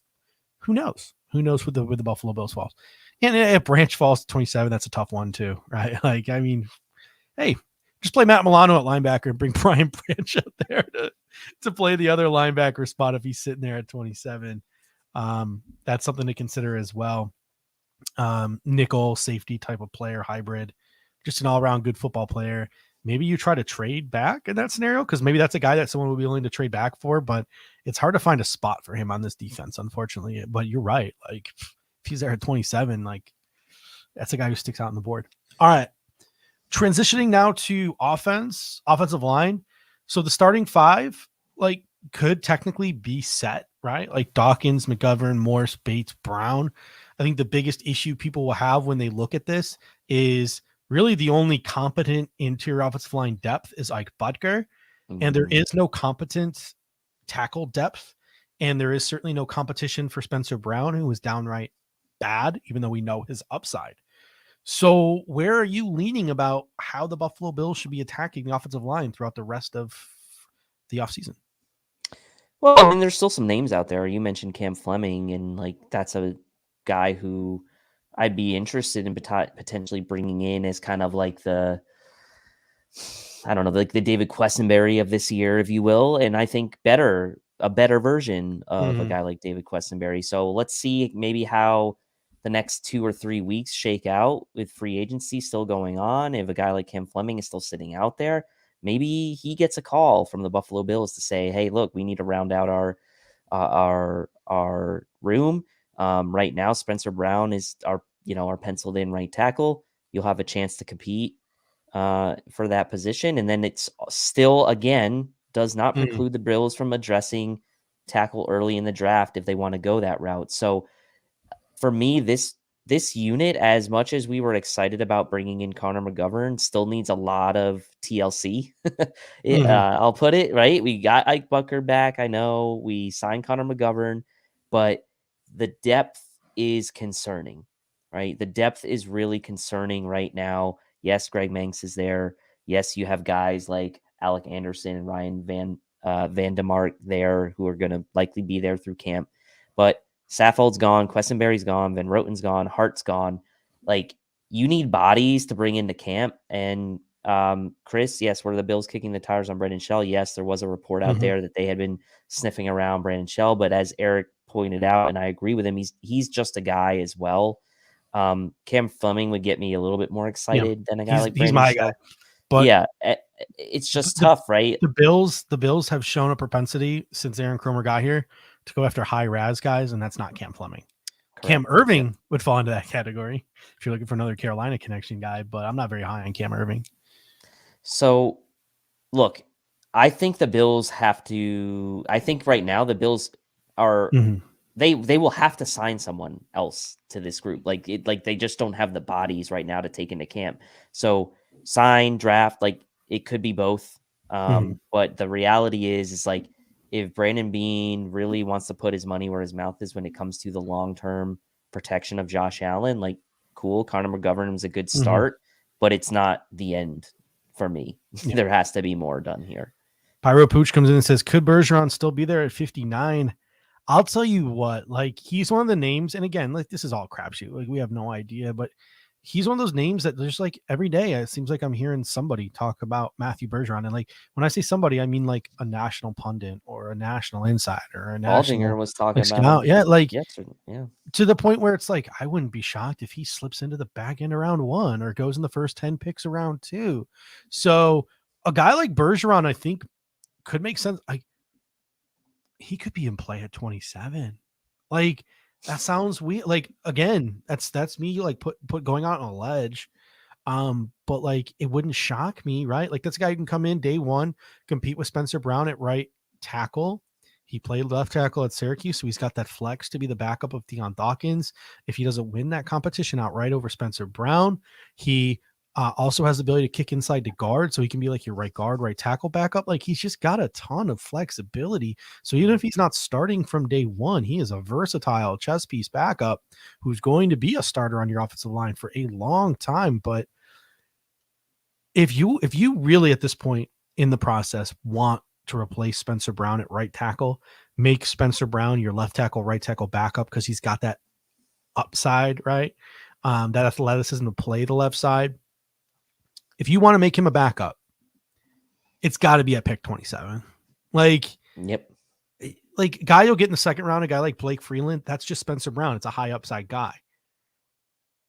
who knows? Who knows with the Buffalo Bills falls? And if Branch falls to 27, that's a tough one too, right? Like, I mean, hey, just play Matt Milano at linebacker and bring Brian Branch up there to play the other linebacker spot if he's sitting there at 27. That's something to consider as well. Nickel safety type of player, hybrid, just an all-around good football player. Maybe you try to trade back in that scenario, because maybe that's a guy that someone would be willing to trade back for, but it's hard to find a spot for him on this defense, unfortunately. But you're right. Like, if he's there at 27, like, that's a guy who sticks out on the board. All right. Transitioning now to offensive line. So the starting 5, like, could technically be set, right? Like Dawkins, McGovern, Morse, Bates, Brown. I think the biggest issue people will have when they look at this is really the only competent interior offensive line depth is Ike Butker, and there is no competent tackle depth, and there is certainly no competition for Spencer Brown, who is downright bad, even though we know his upside. So where are you leaning about how the Buffalo Bills should be attacking the offensive line throughout the rest of the offseason? Well, I mean, there's still some names out there. You mentioned Cam Fleming, and like that's a guy who I'd be interested in potentially bringing in as kind of like the David Questenberry of this year, if you will. And I think a better version of a guy like David Questenberry. So let's see maybe how the next 2 or 3 weeks shake out with free agency still going on. If a guy like Cam Fleming is still sitting out there, maybe he gets a call from the Buffalo Bills to say, hey, look, we need to round out our room. Right now, Spencer Brown is our penciled in right tackle. You'll have a chance to compete for that position. And then it's still, again, does not preclude the Bills from addressing tackle early in the draft if they want to go that route. So for me, this unit, as much as we were excited about bringing in Connor McGovern, still needs a lot of TLC. I'll put it right. We got Ike Butker back. I know we signed Connor McGovern, but the depth is concerning, right? The depth is really concerning right now. Yes, Greg Manx is there. Yes, you have guys like Alec Anderson and Ryan Van DeMark there who are going to likely be there through camp. But Saffold's gone, Questenberry's gone, Van Roten's gone, Hart's gone. Like, you need bodies to bring into camp. And Chris, yes, were the Bills kicking the tires on Brandon Shell? Yes, there was a report out there that they had been sniffing around Brandon Shell. But as Eric pointed out, and I agree with him, he's just a guy as well. Cam Fleming would get me a little bit more excited than a guy like Brandon he's my Shell. guy. But yeah, it's just tough, right? The Bills have shown a propensity since Aaron Kromer got here to go after high Raz guys, and that's not Cam Fleming. Correct. Cam Irving would fall into that category if you're looking for another Carolina connection guy, but I'm not very high on Cam Irving. So, look, I think the Bills have to. I think right now the Bills are. They will have to sign someone else to this group. Like they just don't have the bodies right now to take into camp. So sign, draft, like it could be both. But the reality is like if Brandon Beane really wants to put his money where his mouth is when it comes to the long-term protection of Josh Allen, like cool, Connor McGovern was a good start, but it's not the end for me. There has to be more done here. Pyro Pooch comes in and says, could Bergeron still be there at 59? I'll tell you what, like he's one of the names, and again, like this is all crapshoot. Like we have no idea, but he's one of those names that just like every day it seems like I'm hearing somebody talk about Matthew Bergeron. And like when I say somebody, I mean like a national pundit or a national insider or a Baldinger national was talking like about scout. him Yeah, like yesterday. Yeah. to the point where it's like I wouldn't be shocked if he slips into the back end of round 1 or goes in the first 10 picks of round 2. So a guy like Bergeron, I think, could make sense. Like he could be in play at 27. Like that sounds weird. Like again, that's me like put going out on a ledge. But like it wouldn't shock me, right? Like that's a guy who can come in day 1, compete with Spencer Brown at right tackle. He played left tackle at Syracuse, so he's got that flex to be the backup of Deion Dawkins. If he doesn't win that competition outright over Spencer Brown, he also has the ability to kick inside to guard, so he can be like your right guard, right tackle backup. Like he's just got a ton of flexibility. So even if he's not starting from day 1, he is a versatile chess piece backup who's going to be a starter on your offensive line for a long time. But if you really at this point in the process want to replace Spencer Brown at right tackle, make Spencer Brown your left tackle, right tackle backup because he's got that upside, right? That athleticism to play the left side. If you want to make him a backup, it's got to be at pick 27. Like, Yep. Like guy you'll get in the second round, a guy like Blake Freeland, that's just Spencer Brown. It's a high upside guy.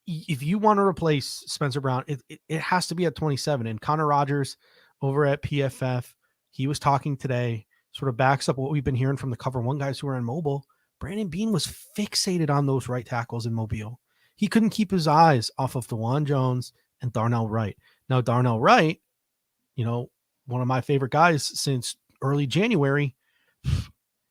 If you want to replace Spencer Brown, it has to be at 27. And Connor Rogers over at PFF, he was talking today, sort of backs up what we've been hearing from the Cover One guys who are in Mobile. Brandon Beane was fixated on those right tackles in Mobile. He couldn't keep his eyes off of DeJuan Jones and Darnell Wright. Now, Darnell Wright, you know, one of my favorite guys since early January,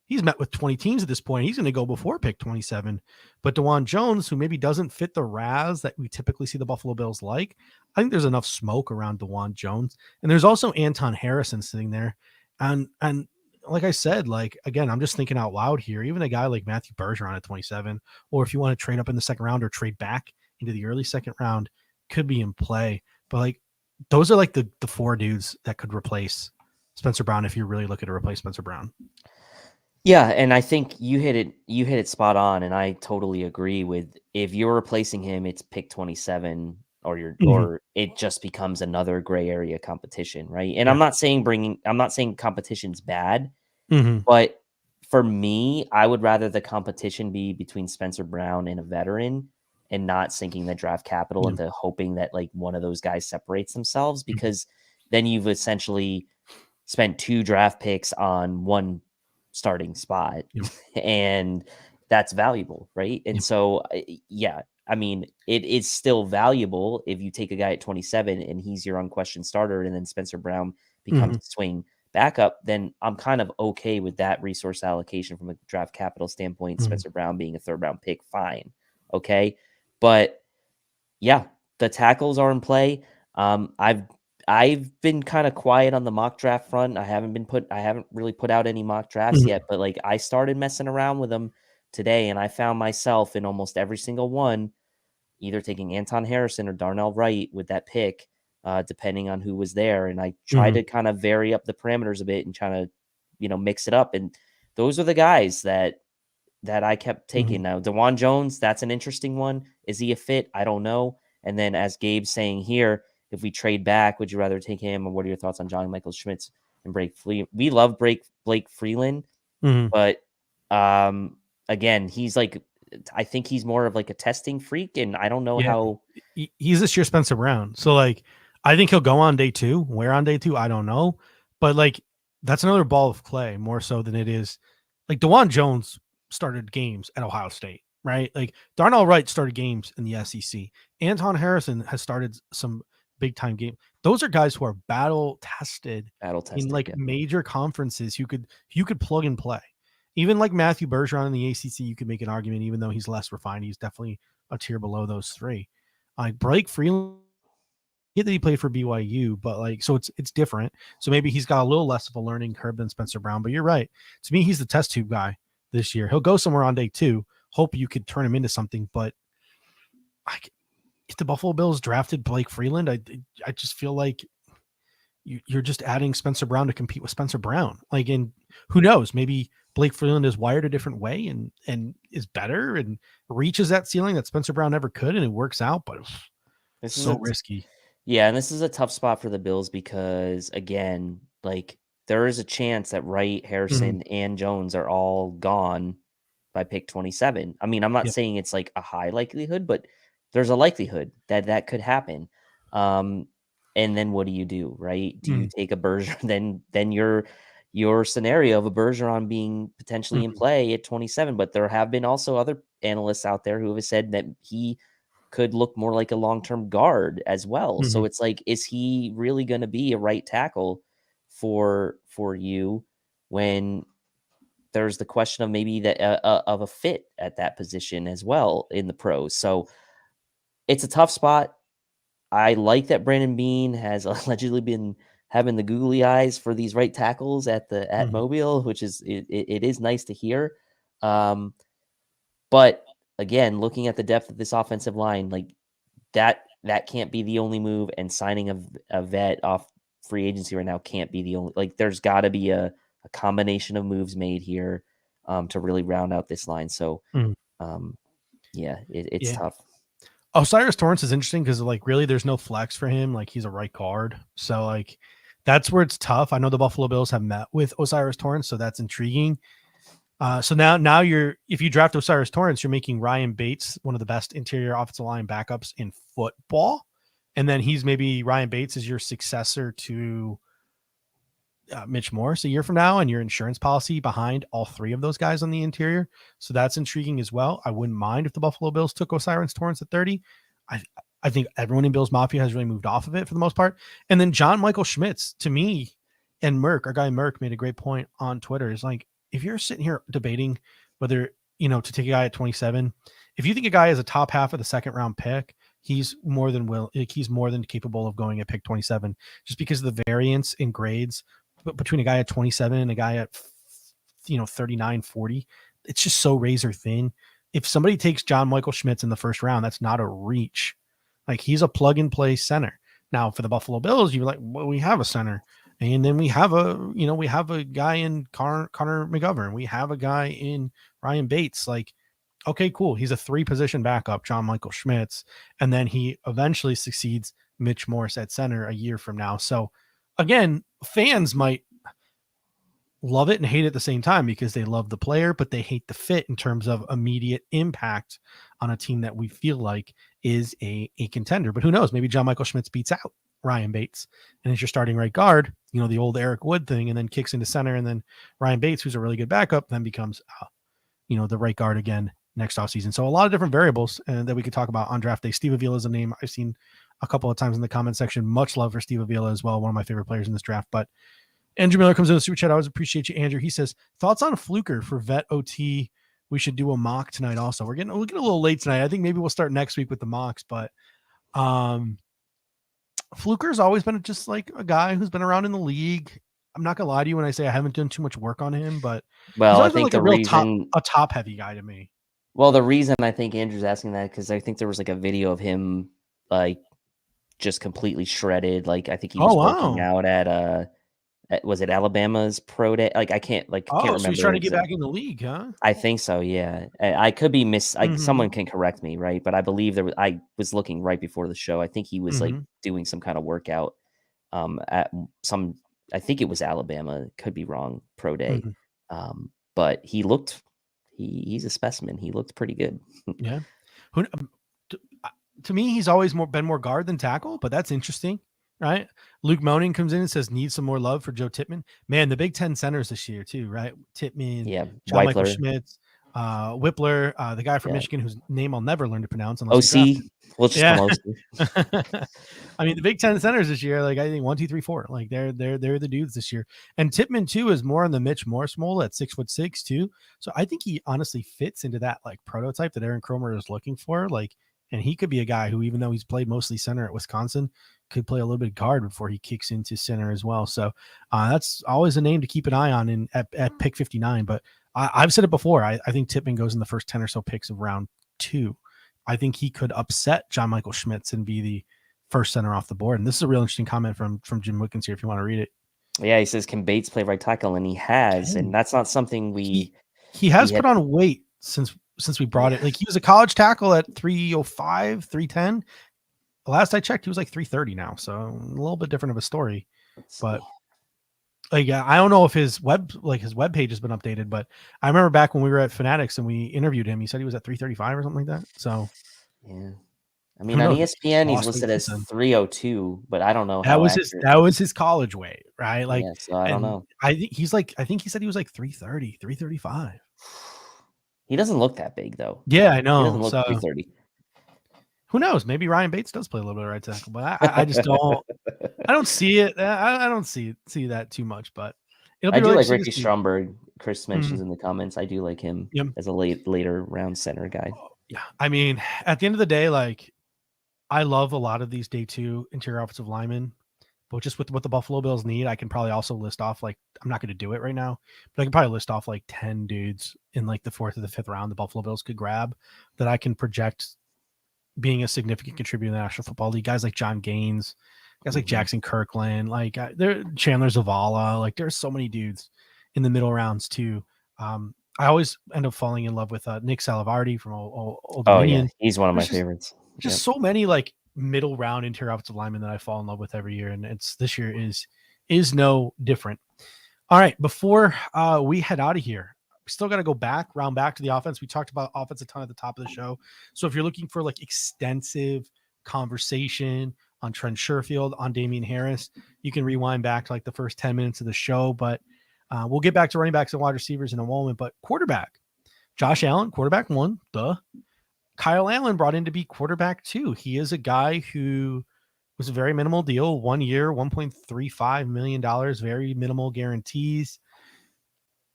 he's met with 20 teams at this point. He's going to go before pick 27. But DeJuan Jones, who maybe doesn't fit the RAS that we typically see the Buffalo Bills like, I think there's enough smoke around DeJuan Jones. And there's also Anton Harrison sitting there. And like I said, like, again, I'm just thinking out loud here. Even a guy like Matthew Bergeron at 27, or if you want to trade up in the second round or trade back into the early second round, could be in play. But like, those are like the 4 dudes that could replace Spencer Brown if you're really looking to replace Spencer Brown. Yeah, and I think you hit it spot on, and I totally agree with if you're replacing him, it's pick 27 or or it just becomes another gray area competition, right? And Yeah. I'm not saying competition's bad, Mm-hmm. but for me, I would rather the competition be between Spencer Brown and a veteran and not sinking the draft capital into hoping that like one of those guys separates themselves, because then you've essentially spent 2 draft picks on one starting spot. And that's valuable, right? And so yeah, I mean, it is still valuable if you take a guy at 27 and he's your unquestioned starter, and then Spencer Brown becomes a swing backup, then I'm kind of okay with that resource allocation from a draft capital standpoint. Spencer Brown being a 3rd round pick, fine, okay. But yeah, the tackles are in play. I've been kind of quiet on the mock draft front. I haven't really put out any mock drafts yet, but like I started messing around with them today, and I found myself in almost every single one either taking Anton Harrison or Darnell Wright with that pick, depending on who was there. And I tried to kind of vary up the parameters a bit and try to, mix it up. And those are the guys that I kept taking. Now, DeJuan Jones, that's an interesting one. Is he a fit? I don't know. And then as Gabe's saying here, if we trade back, would you rather take him? Or what are your thoughts on Johnny Michael Schmitz and Blake Freeland? We love Blake Freeland, but again, he's like, I think he's more of like a testing freak, and I don't know how. He's this year Spencer Brown. So like, I think he'll go on day 2. Where on day 2, I don't know. But like, that's another ball of clay more so than it is. Like DeJuan Jones started games at Ohio State, right? Like Darnell Wright started games in the SEC. Anton Harrison has started some big time game. Those are guys who are battle tested in like major conferences. You could plug and play. Even like Matthew Bergeron in the ACC, you could make an argument, even though he's less refined, he's definitely a tier below those 3. Like Blake Freeland, that he played for BYU, but like, so it's different. So maybe he's got a little less of a learning curve than Spencer Brown, but you're right. To me, he's the test tube guy this year. He'll go somewhere on day 2. Hope you could turn him into something, but if the Buffalo Bills drafted Blake Freeland, I just feel like you're just adding Spencer Brown to compete with Spencer Brown. Like, and who knows, maybe Blake Freeland is wired a different way and is better and reaches that ceiling that Spencer Brown never could, and it works out, but This is so risky. Yeah, and this is a tough spot for the Bills because, again, like there is a chance that Wright, Harrison, and Jones are all gone by pick 27. I mean, I'm not Yep. saying it's like a high likelihood, but there's a likelihood that that could happen. And then what do you do, right? Do you take a Bergeron? Then your scenario of a Bergeron being potentially in play at 27, but there have been also other analysts out there who have said that he could look more like a long-term guard as well. So it's like, is he really going to be a right tackle for you when there's the question of maybe that of a fit at that position as well in the pros? So it's a tough spot. I like that Brandon Beane has allegedly been having the googly eyes for these right tackles at Mobile, which is it is nice to hear. But again, looking at the depth of this offensive line, like that can't be the only move, and signing a vet off free agency right now can't be the only. Like, there's got to be a combination of moves made here to really round out this line. So, it's tough. Osiris Torrance is interesting because like really there's no flex for him. Like he's a right guard. So like that's where it's tough. I know the Buffalo Bills have met with Osiris Torrance, so that's intriguing. So now if you draft Osiris Torrance, you're making Ryan Bates one of the best interior offensive line backups in football. And then Ryan Bates is your successor to Mitch Morse a year from now, and your insurance policy behind all three of those guys on the interior. So that's intriguing as well. I wouldn't mind if the Buffalo Bills took Osiris Torrance at 30. I think everyone in Bills Mafia has really moved off of it for the most part. And then John Michael Schmitz, to me, and Merck, our guy Merck, made a great point on Twitter. Is like, if you're sitting here debating whether, to take a guy at 27, if you think a guy is a top half of the second round pick, he's more than capable of going at pick 27, just because of the variance in grades between a guy at 27 and a guy at 39, 40. It's just so razor thin. If somebody takes John Michael Schmitz in the first round, that's not a reach. Like, he's a plug and play center. Now for the Buffalo Bills, you're like, well, we have a center. And then we have a guy in Connor McGovern. We have a guy in Ryan Bates. Like, okay, cool. He's a 3-position backup, John Michael Schmitz. And then he eventually succeeds Mitch Morse at center a year from now. So again, fans might love it and hate it at the same time because they love the player, but they hate the fit in terms of immediate impact on a team that we feel like is a contender. But who knows? Maybe John Michael Schmitz beats out Ryan Bates and is your starting right guard, the old Eric Wood thing, and then kicks into center, and then Ryan Bates, who's a really good backup, then becomes the right guard again next offseason. So a lot of different variables that we could talk about on draft day. Steve Avila is a name I've seen a couple of times in the comment section. Much love for Steve Avila as well, one of my favorite players in this draft. But Andrew Miller comes in the super chat. I always appreciate you, Andrew. He says, thoughts on Fluker for vet OT. We should do a mock tonight also. We're getting a little late tonight. I think maybe we'll start next week with the mocks, but Fluker's always been just like a guy who's been around in the league. I'm not gonna lie to you when I say I haven't done too much work on him, but well, I think a top heavy guy to me. Well, the reason I think Andrew's asking that, because I think there was like a video of him like just completely shredded. Like, I think he was working out at was it Alabama's pro day? Like, I can't remember. So he's trying to get back in the league, huh? I think so. Yeah, I could be someone can correct me, right? But I believe I was looking right before the show. I think he was like doing some kind of workout at some. I think it was Alabama. Could be wrong. Pro day, but he looked. He's a specimen. He looked pretty good. Yeah. To me, he's always been more guard than tackle, but that's interesting. Right. Luke Moaning comes in and says, need some more love for Joe Tippmann. Man, the Big Ten centers this year too, right? Tippmann, John Michael Schmitz, Whippler, the guy from Michigan whose name I'll never learn to pronounce. OC. We'll just call OC. I mean, the Big Ten centers this year, like I think 1, 2, 3, 4, like they're the dudes this year. And Tippmann too is more on the Mitch Morse mold at 6'6" too. So I think he honestly fits into that like prototype that Aaron Kromer is looking for. Like, and he could be a guy who, even though he's played mostly center at Wisconsin, could play a little bit of guard before he kicks into center as well. So that's always a name to keep an eye on at pick 59. But I've said it before. I think Tippmann goes in the first 10 or so picks of round 2. I think he could upset John Michael Schmitz and be the first center off the board. And this is a real interesting comment from Jim Wickens here, if you want to read it. Yeah, he says, can Bates play right tackle? And he has, and that's not something he has put on weight since we brought it. Like, he was a college tackle at 305, 310. The last I checked, he was like 330 now. So a little bit different of a story. But like, I don't know if his web page has been updated, but I remember back when we were at Fanatics and we interviewed him, he said he was at 335 or something like that. So yeah. I mean, on ESPN, he's listed as 302, but I don't know how accurate. That was his college weight, right? Like, yeah, so I don't know. I think he said he was like 330, 335. He doesn't look that big, though. Yeah, I know. He doesn't look 330. Who knows? Maybe Ryan Bates does play a little bit of right tackle, but I just don't. I don't see it. I don't see that too much, but it'll be I do really like Ricky Stromberg. Chris mentions in the comments. I do like him as a later round center guy. Yeah, I mean, at the end of the day, like, I love a lot of these day 2 interior offensive linemen, but just with what the Buffalo Bills need, I can probably also list off, like, I'm not going to do it right now, but I can probably list off like 10 dudes in like the 4th or the 5th round the Buffalo Bills could grab that I can project being a significant contributor in the National Football League. Guys like John Gaines, guys like Jackson Kirkland, like Chandler Zavala. Like, there's so many dudes in the middle rounds too. I always end up falling in love with Nick Salivardi from Old Dominion. Yeah, he's one of my favorites. Just so many like middle round interior offensive linemen that I fall in love with every year, and this year is no different. All right, before we head out of here, we still got to go round back to the offense. We talked about offense a ton at the top of the show. So if you're looking for like extensive conversation on Trent Sherfield, on Damien Harris, you can rewind back to like the first 10 minutes of the show. But we'll get back to running backs and wide receivers in a moment. But quarterback, Josh Allen, quarterback 1, duh. Kyle Allen brought in to be quarterback 2. He is a guy who was a very minimal deal, 1 year, $1.35 million, very minimal guarantees.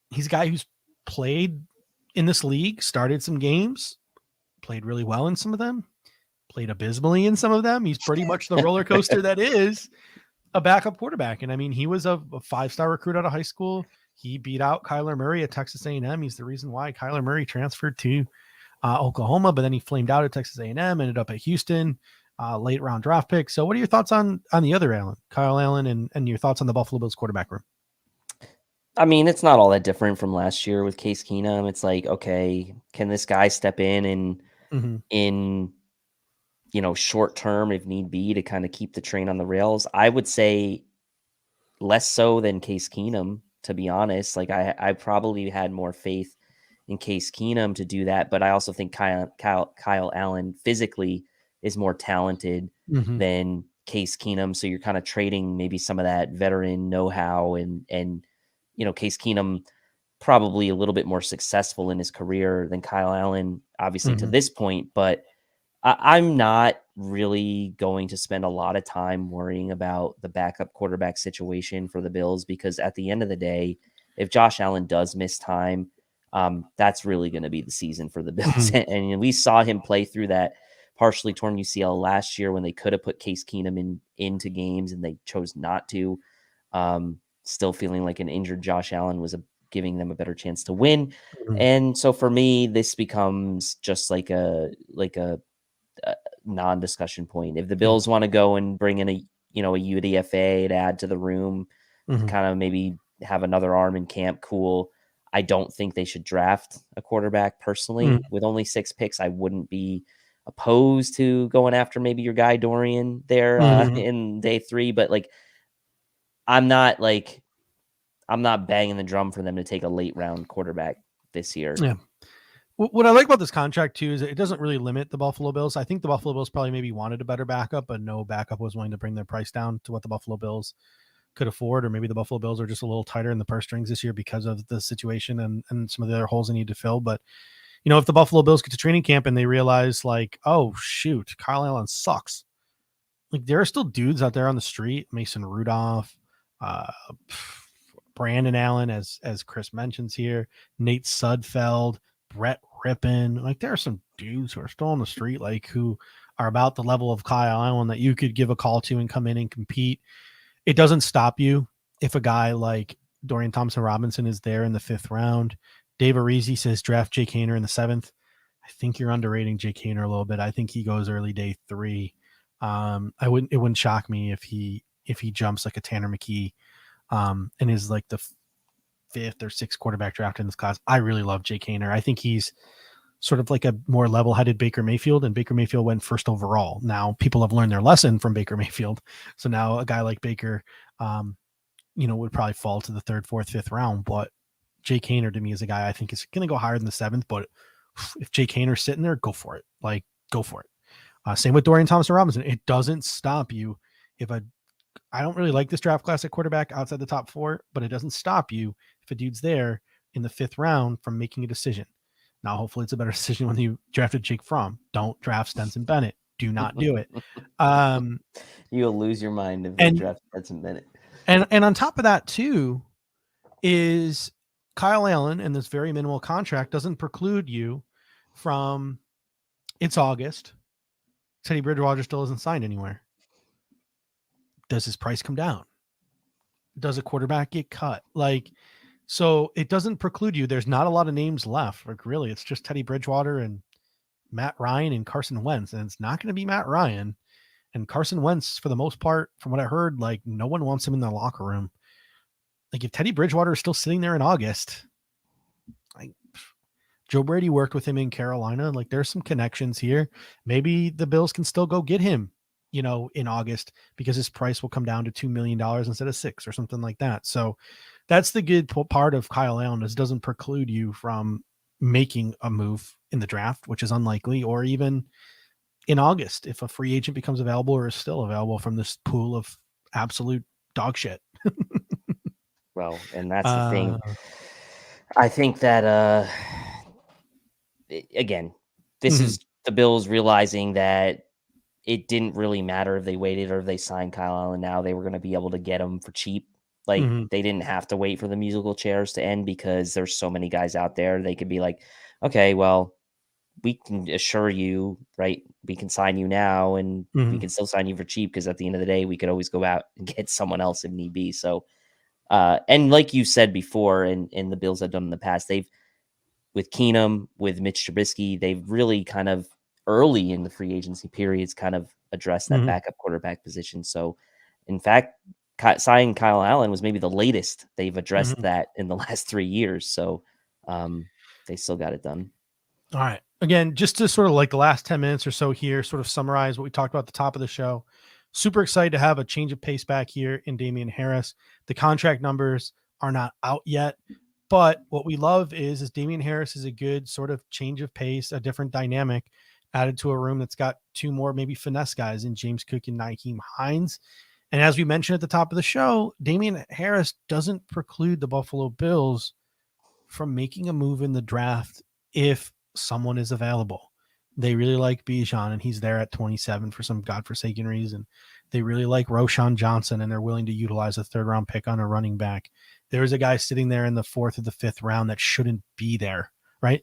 He's a guy who's played in this league, started some games, played really well in some of them, played abysmally in some of them. He's pretty much the roller coaster that is a backup quarterback. And I mean, he was a 5-star recruit out of high school. He beat out Kyler Murray at Texas A&M. He's the reason why Kyler Murray transferred to Oklahoma, but then he flamed out at Texas A&M, ended up at Houston, late round draft pick. So what are your thoughts on the other Allen, Kyle Allen, and your thoughts on the Buffalo Bills quarterback room? I mean, it's not all that different from last year with Case Keenum. It's like, okay, can this guy step in in short term if need be to kind of keep the train on the rails? I would say less so than Case Keenum, to be honest. Like, I probably had more faith in Case Keenum to do that, but I also think Kyle Allen physically is more talented than Case Keenum. So you're kind of trading maybe some of that veteran know-how and Case Keenum probably a little bit more successful in his career than Kyle Allen, obviously to this point, but I'm not really going to spend a lot of time worrying about the backup quarterback situation for the Bills, because at the end of the day, if Josh Allen does miss time, that's really going to be the season for the Bills. And we saw him play through that partially torn UCL last year when they could have put Case Keenum into games and they chose not to. Still feeling like an injured Josh Allen was giving them a better chance to win. And so for me, this becomes just like a non-discussion point. If the Bills want to go and bring in a UDFA to add to the room, to kind of maybe have another arm in camp, cool. I don't think they should draft a quarterback personally. With only 6 picks, I wouldn't be opposed to going after maybe your guy Dorian there in day 3, but like, I'm not banging the drum for them to take a late round quarterback this year. Yeah. What I like about this contract too is it doesn't really limit the Buffalo Bills. I think the Buffalo Bills probably maybe wanted a better backup, but no backup was willing to bring their price down to what the Buffalo Bills could afford, or maybe the Buffalo Bills are just a little tighter in the purse strings this year because of the situation and some of the other holes they need to fill. But if the Buffalo Bills get to training camp and they realize like, oh shoot, Kyle Allen sucks. Like, there are still dudes out there on the street, Mason Rudolph, Brandon Allen, as Chris mentions here, Nate Sudfeld, Brett Rippon. Like, there are some dudes who are still on the street, like, who are about the level of Kyle Allen that you could give a call to and come in and compete. It doesn't stop you if a guy like Dorian Thompson-Robinson is there in the 5th round. Dave Arizi says draft Jake Haener in the 7th. I think you're underrating Jake Haener a little bit. I think he goes early day 3. It wouldn't shock me if he jumps like a Tanner McKee and is like the fifth or sixth quarterback drafted in this class. I really love Jake Haener. I think he's sort of like a more level-headed Baker Mayfield, and Baker Mayfield went first overall. Now people have learned their lesson from Baker Mayfield. So now a guy like Baker, would probably fall to the third, fourth, fifth round. But Jake Haener to me is a guy I think is going to go higher than the seventh. But if Jake Haener's sitting there, go for it. Like, go for it. Same with Dorian Thompson-Robinson. It doesn't stop you if I don't really like this draft class at quarterback outside the top four, but it doesn't stop you if a dude's there in the fifth round from making a decision. Now, hopefully it's a better decision when you drafted Jake Fromm. Don't draft Stenson Bennett. Do not do it. You'll lose your mind if you draft Stenson Bennett. And on top of that, too, is Kyle Allen and this very minimal contract doesn't preclude you from, it's August. Teddy Bridgewater still isn't signed anywhere. Does his price come down? Does a quarterback get cut? So it doesn't preclude you. There's not a lot of names left. Like, really, it's just Teddy Bridgewater and Matt Ryan and Carson Wentz. And it's not going to be Matt Ryan. And Carson Wentz, for the most part, from what I heard, like, no one wants him in the locker room. Like, if Teddy Bridgewater is still sitting there in August, Joe Brady worked with him in Carolina. Like, there's some connections here. Maybe the Bills can still go get him, in August, because his price will come down to $2 million instead of $6 or something like that. So that's the good part of Kyle Allen, is doesn't preclude you from making a move in the draft, which is unlikely, or even in August, if a free agent becomes available or is still available from this pool of absolute dog shit. Well, and that's the thing. I think that, again, this is the Bills realizing that it didn't really matter if they waited or if they signed Kyle Allen now. They were going to be able to get him for cheap. Like, they didn't have to wait for the musical chairs to end, because there's so many guys out there. They could be like, okay, well, we can assure you, right, we can sign you now, and we can still sign you for cheap, because at the end of the day, we could always go out and get someone else if need be. So, and like you said before, and the Bills have done in the past, with Keenum, with Mitch Trubisky, they've really kind of early in the free agency periods kind of addressed that backup quarterback position. So, in fact, signing Kyle Allen was maybe the latest they've addressed that in the last 3 years. So, they still got it done. All right. Again, just to sort of like the last 10 minutes or so here, sort of summarize what we talked about at the top of the show. Super excited to have a change of pace back here in Damien Harris. The contract numbers are not out yet, but what we love is Damien Harris is a good sort of change of pace, a different dynamic added to a room that's got two more maybe finesse guys in James Cook and Nyheim Hines. And as we mentioned at the top of the show, Damien Harris doesn't preclude the Buffalo Bills from making a move in the draft if someone is available. They really like Bijan, and he's there at 27 for some godforsaken reason. They really like Roshan Johnson, and they're willing to utilize a third-round pick on a running back. There's a guy sitting there in the fourth or the fifth round that shouldn't be there, right?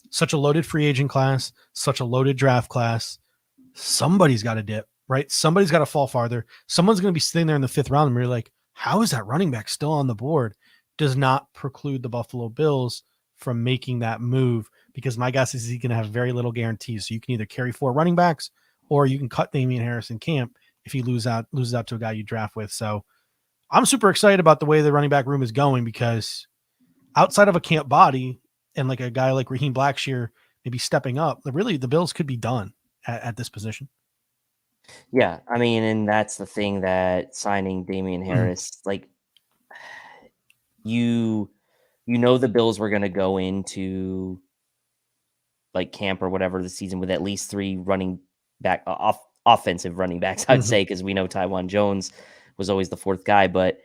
Such a loaded free agent class, such a loaded draft class. Somebody's got to dip, right? Somebody's got to fall farther. Someone's going to be sitting there in the fifth round, and we're like, how is that running back still on the board? Does not preclude the Buffalo Bills from making that move, because my guess is he's going to have very little guarantees. So you can either carry 4 running backs, or you can cut Damien Harris in camp if you loses out to a guy you draft with. So I'm super excited about the way the running back room is going, because outside of a camp body and like a guy like Raheem Blackshear maybe stepping up, really the Bills could be done at this position. Yeah, I mean, and that's the thing, that signing Damien Harris, like, you know, the Bills were going to go into like camp or whatever the season with at least 3 running back offensive running backs, I'd say, because we know Tywan Jones was always the 4th guy, but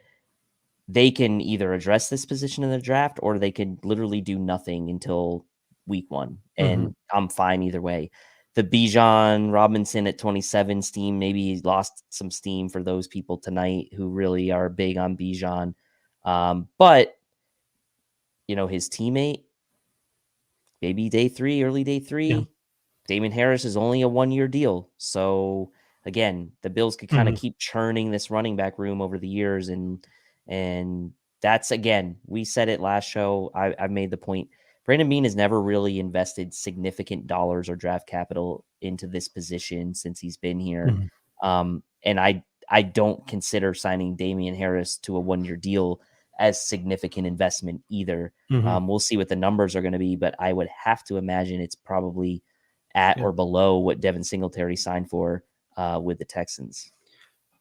they can either address this position in the draft, or they can literally do nothing until week 1. And I'm fine either way. The Bijan Robinson at 27 steam, maybe he lost some steam for those people tonight who really are big on Bijan. But, you know, his teammate, maybe early day 3, Damien Harris is only a 1-year deal. So again, the Bills could kind of keep churning this running back room over the years. And that's, again, we said it last show. I made the point. Brandon Beane has never really invested significant dollars or draft capital into this position since he's been here. And I don't consider signing Damien Harris to a 1-year deal as significant investment either. We'll see what the numbers are going to be, but I would have to imagine it's probably at or below what Devin Singletary signed for with the Texans.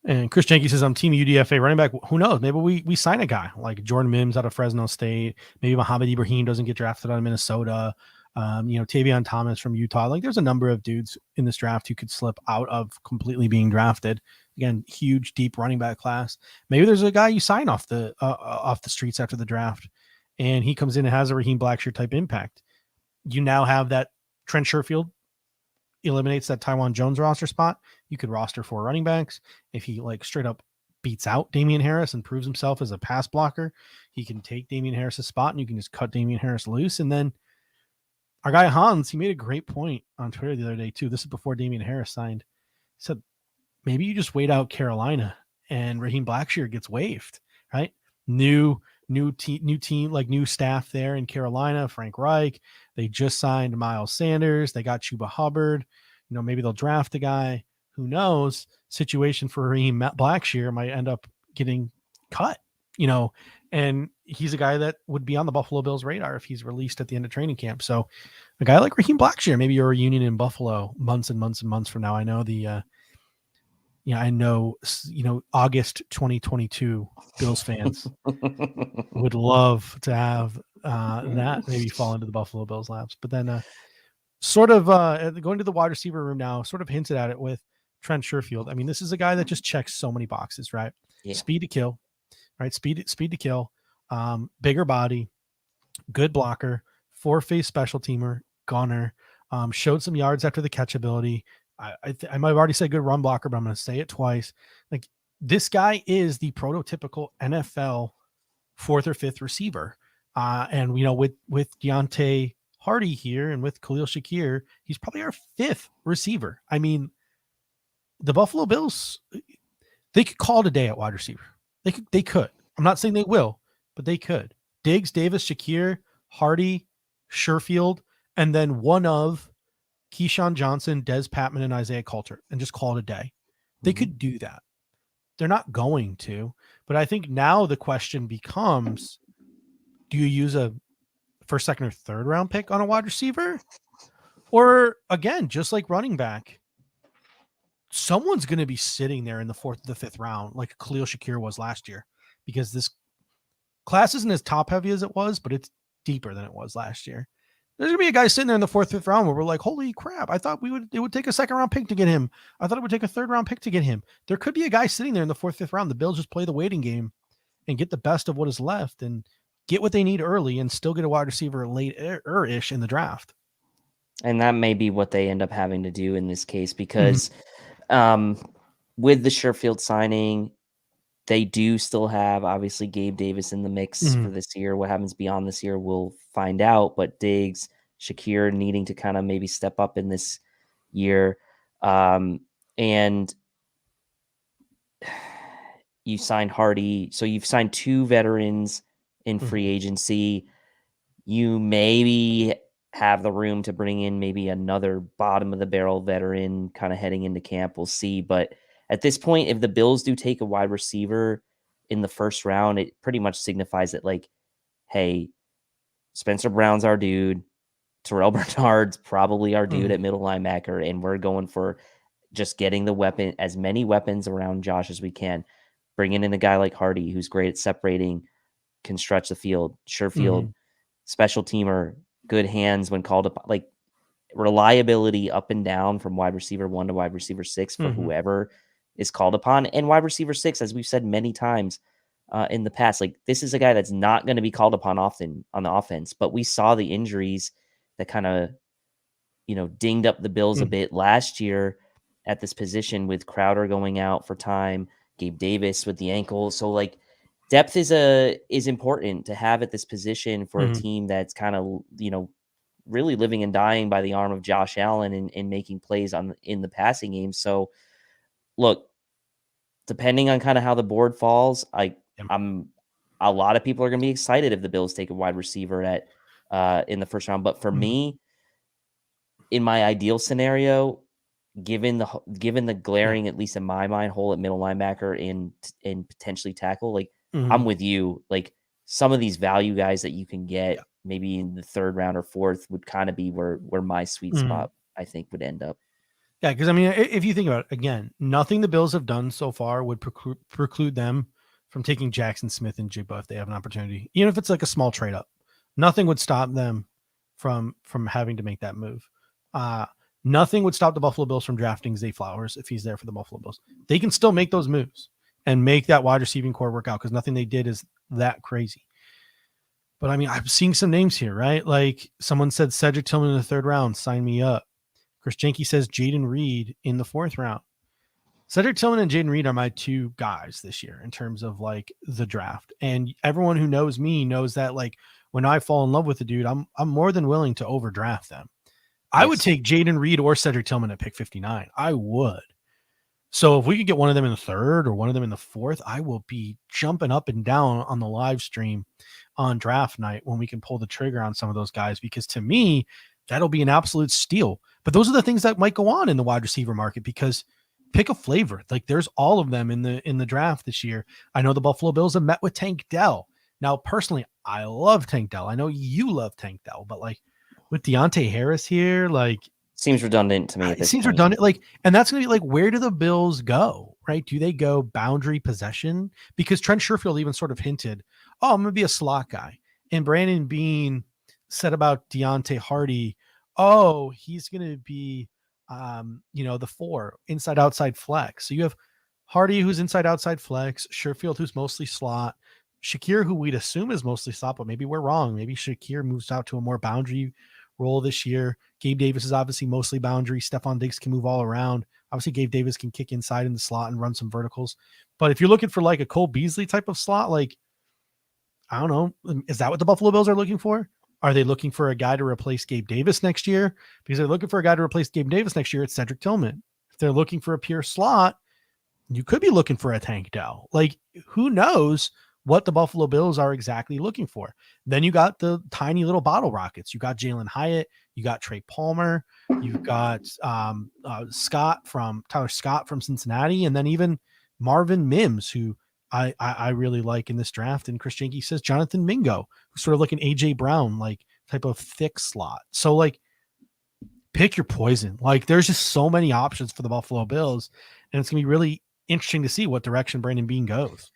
And Chris Jenke says, I'm team UDFA running back. Who knows? Maybe we sign a guy like Jordan Mims out of Fresno State. Maybe Mohamed Ibrahim doesn't get drafted out of Minnesota. Tavion Thomas from Utah. Like there's a number of dudes in this draft who could slip out of completely being drafted. Again, huge, deep running back class. Maybe there's a guy you sign off the streets after the draft, and he comes in and has a Raheem Blackshear type impact. You now have that Trent Sherfield eliminates that Tywan Jones roster spot. You could roster 4 running backs. If he like straight up beats out Damien Harris and proves himself as a pass blocker, he can take Damien Harris's spot and you can just cut Damien Harris loose. And then our guy Hans, he made a great point on Twitter the other day too. This is before Damien Harris signed. He said, maybe you just wait out Carolina and Raheem Blackshear gets waived, right? New team, like new staff there in Carolina, Frank Reich. They just signed Miles Sanders. They got Chuba Hubbard. Maybe they'll draft a guy. Who knows? Situation for Raheem Blackshear might end up getting cut, and he's a guy that would be on the Buffalo Bills radar if he's released at the end of training camp. So a guy like Raheem Blackshear, maybe you're a reunion in Buffalo months and months and months from now. I know August 2022 Bills fans would love to have that maybe fall into the Buffalo Bills laps. But then going to the wide receiver room now, sort of hinted at it with Trent Sherfield. I mean, this is a guy that just checks so many boxes, right? Yeah. Speed to kill, right? Speed to kill, bigger body, good blocker, 4-phase special teamer, gunner, showed some yards after the catch ability. I might have already said good run blocker, but I'm going to say it twice. Like this guy is the prototypical NFL 4th or 5th receiver. And with Deontay Hardy here and with Khalil Shakir, he's probably our 5th receiver. I mean, the Buffalo Bills, they could call it a day at wide receiver. They could. I'm not saying they will, but they could. Diggs, Davis, Shakir, Hardy, Sherfield, and then one of Keyshawn Johnson, Des Patman, and Isaiah Coulter, and just call it a day. They could do that. They're not going to, but I think now the question becomes, do you use a 1st, 2nd, or 3rd round pick on a wide receiver? Or again, just like running back, someone's going to be sitting there in the 4th or the 5th round, like Khalil Shakir was last year, because this class isn't as top heavy as it was, but it's deeper than it was last year. There's going to be a guy sitting there in the 4th, 5th round where we're like, holy crap, I thought it would take a 2nd round pick to get him. I thought it would take a 3rd round pick to get him. There could be a guy sitting there in the 4th, 5th round. The Bills just play the waiting game and get the best of what is left and get what they need early and still get a wide receiver late-ish in the draft. And that may be what they end up having to do in this case because with the Sherfield signing, they do still have, obviously, Gabe Davis in the mix for this year. What happens beyond this year, we'll find out. But Diggs, Shakir needing to kind of maybe step up in this year. And you signed Hardy. So you've signed 2 veterans in free agency. You maybe have the room to bring in maybe another bottom-of-the-barrel veteran kind of heading into camp. We'll see. But at this point, if the Bills do take a wide receiver in the 1st round, it pretty much signifies that, like, hey, Spencer Brown's our dude. Terrell Bernard's probably our dude at middle linebacker, and we're going for just getting as many weapons around Josh as we can. Bringing in a guy like Hardy, who's great at separating, can stretch the field. Sherfield, special teamer, good hands when called upon. Like, reliability up and down from wide receiver 1 to wide receiver 6 for whoever is called upon. And wide receiver 6, as we've said many times in the past, like this is a guy that's not going to be called upon often on the offense, but we saw the injuries that kind of, dinged up the Bills a bit last year at this position with Crowder going out for time, Gabe Davis with the ankle. So like depth is important to have at this position for a team that's kind of, really living and dying by the arm of Josh Allen and making plays in the passing game. So look, depending on kind of how the board falls, a lot of people are going to be excited if the Bills take a wide receiver in the 1st round. But for me, in my ideal scenario, given the glaring, at least in my mind, hole at middle linebacker and potentially tackle, like I'm with you. Like some of these value guys that you can get maybe in the third round or fourth would kind of be where my sweet spot I think would end up. Yeah, because I mean, if you think about it, again, nothing the Bills have done so far would preclude them from taking Jackson Smith and Jigba if they have an opportunity, even if it's like a small trade up. Nothing would stop them from having to make that move. Nothing would stop the Buffalo Bills from drafting Zay Flowers if he's there for the Buffalo Bills. They can still make those moves and make that wide receiving core work out because nothing they did is that crazy. But I mean, I'm seeing some names here, right? Like someone said Cedric Tillman in the third round, sign me up. Chris Jenke says Jaden Reed in the fourth round. Cedric Tillman and Jaden Reed are my two guys this year in terms of like the draft. And everyone who knows me knows that like when I fall in love with a dude, I'm more than willing to overdraft them. I would take Jaden Reed or Cedric Tillman at pick 59. I would. So if we could get one of them in the third or one of them in the fourth, I will be jumping up and down on the live stream on draft night when we can pull the trigger on some of those guys, because to me, that'll be an absolute steal. But those are the things that might go on in the wide receiver market, because pick a flavor. Like there's all of them in the draft this year. I know the Buffalo Bills have met with Tank Dell. Now, personally, I love Tank Dell. I know you love Tank Dell, but like with Deontay Harris here, like seems redundant to me. It seems redundant. Like, and that's going to be like, where do the Bills go? Right? Do they go boundary possession? Because Trent Sherfield even sort of hinted, oh, I'm going to be a slot guy. And Brandon Beane said about Deontay Hardy, oh, he's going to be, the 4 inside outside flex. So you have Hardy, who's inside outside flex, Sherfield, who's mostly slot, Shakir, who we'd assume is mostly slot, but maybe we're wrong. Maybe Shakir moves out to a more boundary role this year. Gabe Davis is obviously mostly boundary. Stephon Diggs can move all around. Obviously, Gabe Davis can kick inside in the slot and run some verticals. But if you're looking for like a Cole Beasley type of slot, like, I don't know, is that what the Buffalo Bills are looking for? Are they looking for a guy to replace Gabe Davis next year? Because they're looking for a guy to replace Gabe Davis next year, it's Cedric Tillman. If they're looking for a pure slot, you could be looking for a Tank Dell. Like, who knows what the Buffalo Bills are exactly looking for. Then you got the tiny little bottle rockets. You got Jalen Hyatt. You got Trey Palmer. You've got Tyler Scott from Cincinnati. And then even Marvin Mims, who I really like in this draft. And Chris Jenke says Jonathan Mingo, who's sort of like an AJ Brown, like type of thick slot. So like, pick your poison. Like there's just so many options for the Buffalo Bills, and it's going to be really interesting to see what direction Brandon Beane goes.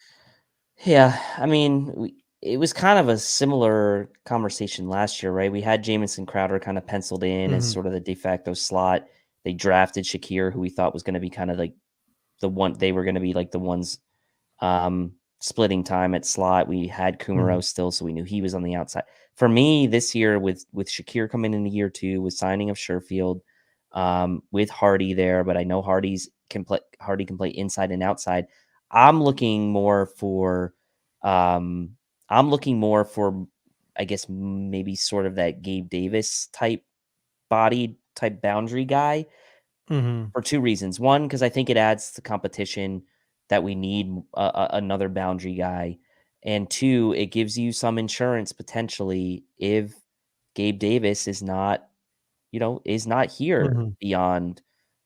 Yeah, I mean, it was kind of a similar conversation last year, right? We had Jamison Crowder kind of penciled in as sort of the de facto slot. They drafted Shakir, who we thought was going to be kind of like the one. They were going to be like the ones splitting time at slot. We had Kumaro still, so we knew he was on the outside. For me, this year with Shakir coming in year 2, with signing of Sherfield, with Hardy there, but I know Hardy can play inside and outside. I'm looking more for, I guess maybe sort of that Gabe Davis type boundary guy for 2 reasons. One, because I think it adds to competition that we need another boundary guy. And 2, it gives you some insurance potentially if Gabe Davis is not here beyond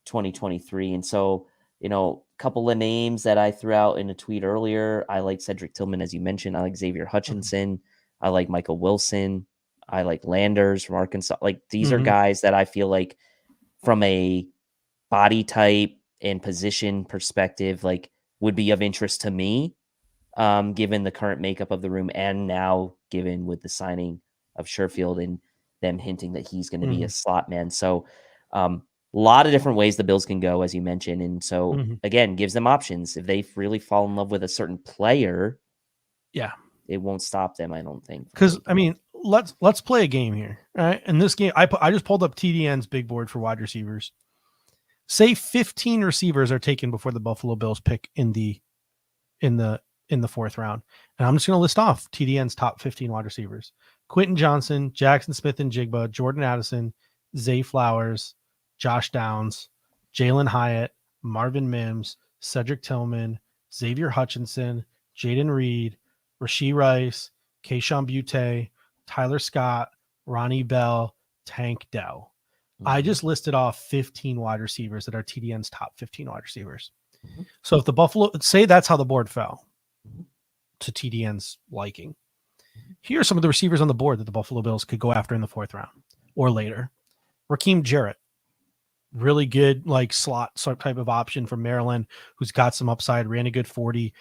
2023. And so, a couple of names that I threw out in a tweet earlier. I like Cedric Tillman, as you mentioned. I like Xavier Hutchinson. I like Michael Wilson. I like Landers from Arkansas. Like these are guys that I feel like from a body type and position perspective, like would be of interest to me, given the current makeup of the room. And now given with the signing of Sherfield and them hinting that he's going to be a slot man. So, a lot of different ways the Bills can go, as you mentioned. And so, again, gives them options. If they really fall in love with a certain player, it won't stop them, I don't think. Because, I mean, let's play a game here. Right? In this game, I just pulled up TDN's big board for wide receivers. Say 15 receivers are taken before the Buffalo Bills pick in the 4th round. And I'm just going to list off TDN's top 15 wide receivers. Quentin Johnson, Jackson Smith and Jigba, Jordan Addison, Zay Flowers, Josh Downs, Jalen Hyatt, Marvin Mims, Cedric Tillman, Xavier Hutchinson, Jaden Reed, Rashee Rice, Kayshon Butte, Tyler Scott, Ronnie Bell, Tank Dell. I just listed off 15 wide receivers that are TDN's top 15 wide receivers. Mm-hmm. So if the Buffalo, say that's how the board fell to TDN's liking, here are some of the receivers on the board that the Buffalo Bills could go after in the 4th round or later. Raheem Jarrett, really good, like slot type of option from Maryland, who's got some upside, ran a good 40.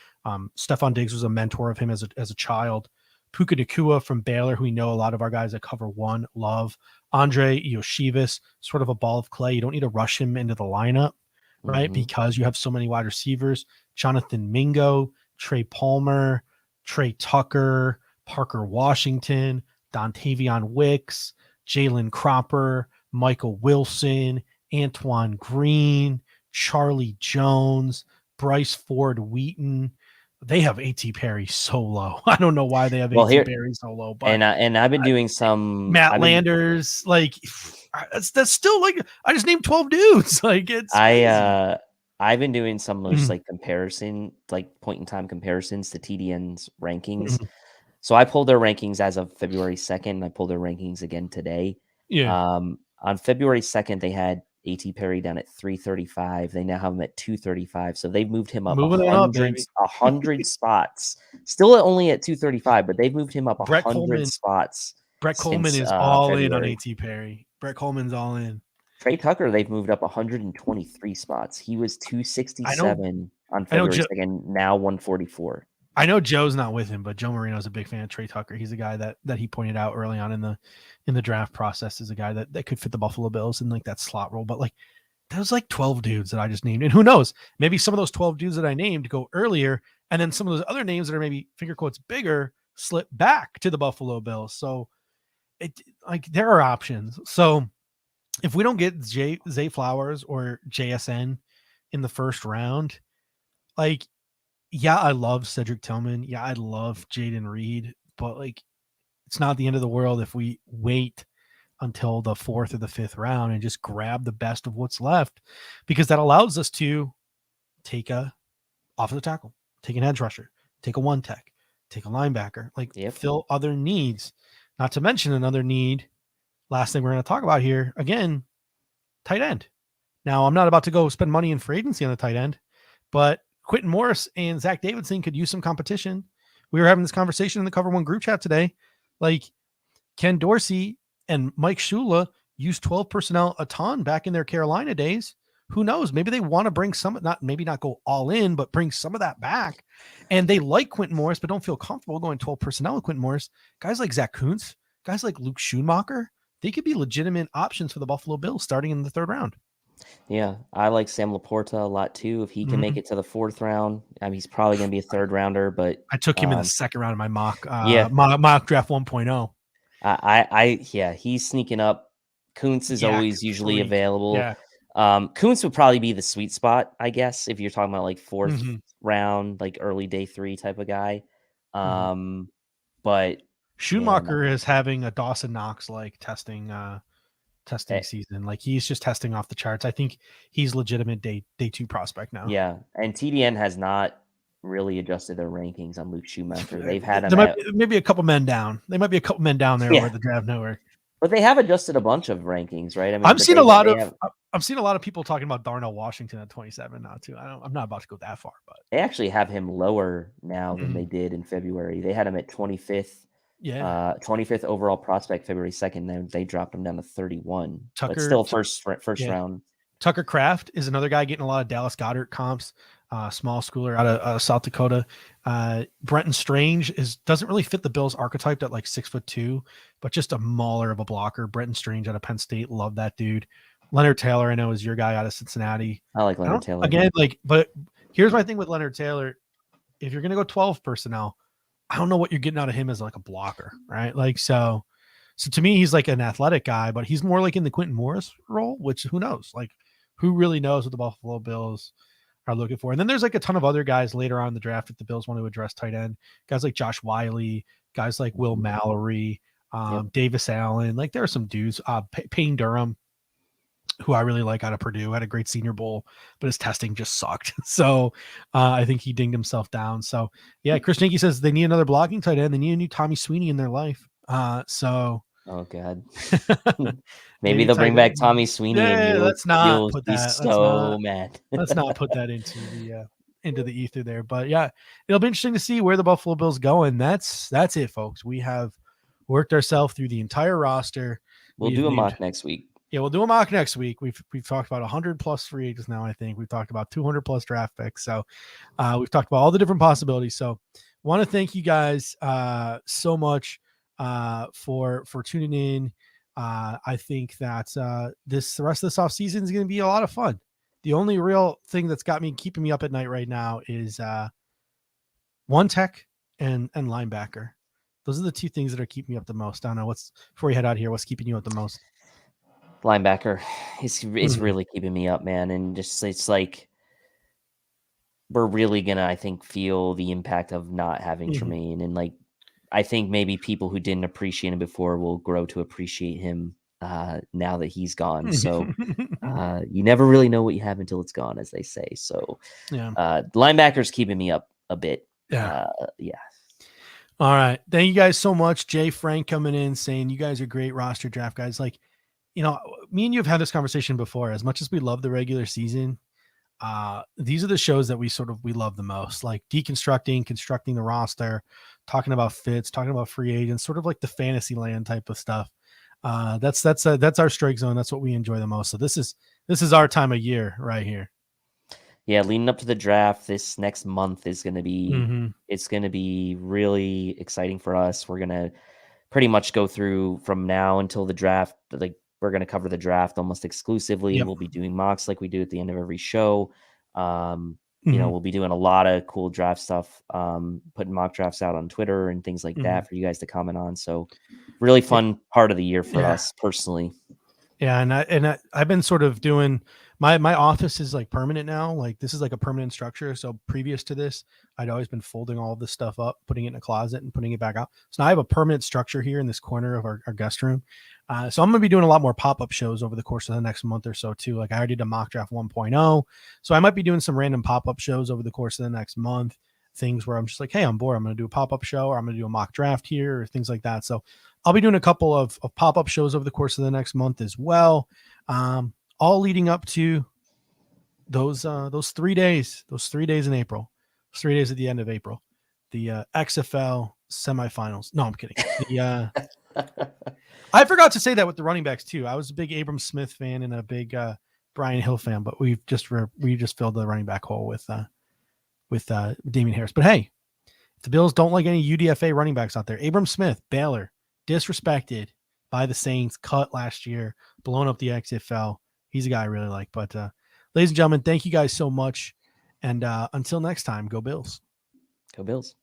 Stephon Diggs was a mentor of him as a child. Puka Nacua from Baylor, who we know a lot of our guys that cover one love. Andre Yoshivas, sort of a ball of clay. You don't need to rush him into the lineup, right? Because you have so many wide receivers. Jonathan Mingo, Trey Palmer, Trey Tucker, Parker Washington, Dontavion Wicks, Jalen Cropper, Michael Wilson, Antoine Green, Charlie Jones, Bryce Ford Wheaton. They have A.T. Perry so low. I don't know why they have A.T. Perry so low. But and I've been doing some Matt Landers, like that's still like I just named 12 dudes. Like it's crazy. I've been doing some just like comparison, like point in time comparisons to TDN's rankings. So I pulled their rankings as of February 2nd. And I pulled their rankings again today. Yeah. On February 2nd, they had A.T. Perry down at 335. They now have him at 235. So they've moved him up 100 spots. Still only at 235, but they've moved him up 100 spots. Brett Coleman is all February. In on A.T. Perry. Brett Coleman's all in. Trey Tucker, they've moved up 123 spots. He was 267 on February 2nd, now 144. I know Joe's not with him, but Joe Marino's a big fan of Trey Tucker. He's a guy that he pointed out early on in the draft process as a guy that could fit the Buffalo Bills in like that slot role. But like there's like 12 dudes that I just named. And who knows? Maybe some of those 12 dudes that I named go earlier, and then some of those other names that are maybe finger quotes bigger slip back to the Buffalo Bills. So it like there are options. So if we don't get Zay Flowers or JSN in the 1st round, like, yeah, I love Cedric Tillman. Yeah, I love Jaden Reed, but like, it's not the end of the world if we wait until the 4th or the 5th round and just grab the best of what's left, because that allows us to take a offensive tackle, take an edge rusher, take a 1 tech, take a linebacker, like fill other needs. Not to mention another need. Last thing we're going to talk about here again, tight end. Now, I'm not about to go spend money in free agency on the tight end, but Quentin Morris and Zach Davidson could use some competition. We were having this conversation in the Cover One group chat today. Like Ken Dorsey and Mike Shula used 12 personnel a ton back in their Carolina days. Who knows? Maybe they want to bring some, maybe not go all in, but bring some of that back. And they like Quentin Morris, but don't feel comfortable going 12 personnel with Quentin Morris. Guys like Zach Kuntz, guys like Luke Schoonmaker, they could be legitimate options for the Buffalo Bills starting in the 3rd round. Yeah, I like Sam Laporta a lot too. If he can make it to the 4th round, I mean, he's probably going to be a 3rd rounder. But I took him in the 2nd round of my mock draft 1.0. He's sneaking up. Kuntz is always usually available. Yeah. Kuntz would probably be the sweet spot, I guess, if you're talking about like 4th round, like early day 3 type of guy. But Schoonmaker is having a Dawson Knox like testing season. Like he's just testing off the charts. I think he's legitimate day 2 prospect now. Yeah, and TDN has not really adjusted their rankings on Luke Schoonmaker. They've had maybe a couple men down. They might be a couple men down there over the draft network. But they have adjusted a bunch of rankings, right? I mean, I'm seeing a lot of people talking about Darnell Washington at 27 now too. I'm not about to go that far, but they actually have him lower now than they did in February. They had him at 25th. 25th overall prospect February 2nd. Then they dropped him down to 31. But still first round. Tucker Kraft is another guy getting a lot of Dallas Goedert comps. Small schooler out of South Dakota. Brenton Strange doesn't really fit the Bills archetype at like 6'2", but just a mauler of a blocker. Brenton Strange out of Penn State. Love that dude. Leonard Taylor, I know, is your guy out of Cincinnati. I like Leonard Taylor. Again, but here's my thing with Leonard Taylor. If you're going to go 12 personnel, I don't know what you're getting out of him as like a blocker, right? Like, so to me, he's like an athletic guy, but he's more like in the Quentin Morris role, which who knows? Like, who really knows what the Buffalo Bills are looking for? And then there's like a ton of other guys later on in the draft if the Bills want to address tight end. Guys like Josh Wiley, guys like Will Mallory, Davis Allen. Like, there are some dudes. Payne Durham, who I really like out of Purdue, had a great Senior Bowl, but his testing just sucked. So I think he dinged himself down. So yeah, Chris Jenke says they need another blocking tight end. They need a new Tommy Sweeney in their life. So Oh God. Maybe Maybe they'll bring back Tommy Sweeney, and Yeah, let's not you'll put be that. so mad. Let's not put that into the ether there. But yeah, it'll be interesting to see where the Buffalo Bills go. And that's it, folks. We have worked ourselves through the entire roster. We'll do a mock next week. Yeah, we'll do a mock next week. We've talked about 100 plus free agents now. I think we've talked about 200 plus draft picks. So we've talked about all the different possibilities. So want to thank you guys so much for tuning in. I think that the rest of this off season is going to be a lot of fun. The only real thing that's keeping me up at night right now is one tech and linebacker. Those are the two things that are keeping me up the most. I don't know before we head out here, what's keeping you up the most? Linebacker is really keeping me up, man. And just, it's like, we're really going to, I think, feel the impact of not having Tremaine. And like, I think maybe people who didn't appreciate him before will grow to appreciate him now that he's gone. So you never really know what you have until it's gone, as they say. So linebacker's keeping me up a bit. Yeah. All right. Thank you guys so much. Jay Frank coming in saying you guys are great roster draft guys. Like, me and you have had this conversation before. As much as we love the regular season, these are the shows that we love the most, like constructing the roster, talking about fits, talking about free agents, sort of like the fantasy land type of stuff. That's our strike zone. That's what we enjoy the most. So this is our time of year right here. Yeah. Leading up to the draft, this next month is going to be, it's going to be really exciting for us. We're going to pretty much go through from now until the draft. Like, we're going to cover the draft almost exclusively. We'll be doing mocks like we do at the end of every show. We'll be doing a lot of cool draft stuff, putting mock drafts out on Twitter and things like that for you guys to comment on. So really fun part of the year for us personally. Yeah. And I've been sort of doing my office is like permanent now. Like, this is like a permanent structure. So previous to this, I'd always been folding all of this stuff up, putting it in a closet and putting it back out. So now I have a permanent structure here in this corner of our guest room. So I'm going to be doing a lot more pop-up shows over the course of the next month or so too. Like, I already did a mock draft 1.0. So I might be doing some random pop-up shows over the course of the next month, things where I'm just like, hey, I'm bored. I'm going to do a pop-up show, or I'm going to do a mock draft here, or things like that. So I'll be doing a couple of pop-up shows over the course of the next month as well. All leading up to those 3 days, in April, 3 days at the end of April, the XFL semifinals. No, I'm kidding. I forgot to say that with the running backs too. I was a big Abram Smith fan and a big Brian Hill fan, but we just filled the running back hole with Damien Harris. But hey, if the Bills don't like any UDFA running backs out there, Abram Smith, Baylor, disrespected by the Saints, cut last year, blown up the XFL. He's a guy I really like. But ladies and gentlemen, thank you guys so much. And until next time, go Bills. Go Bills.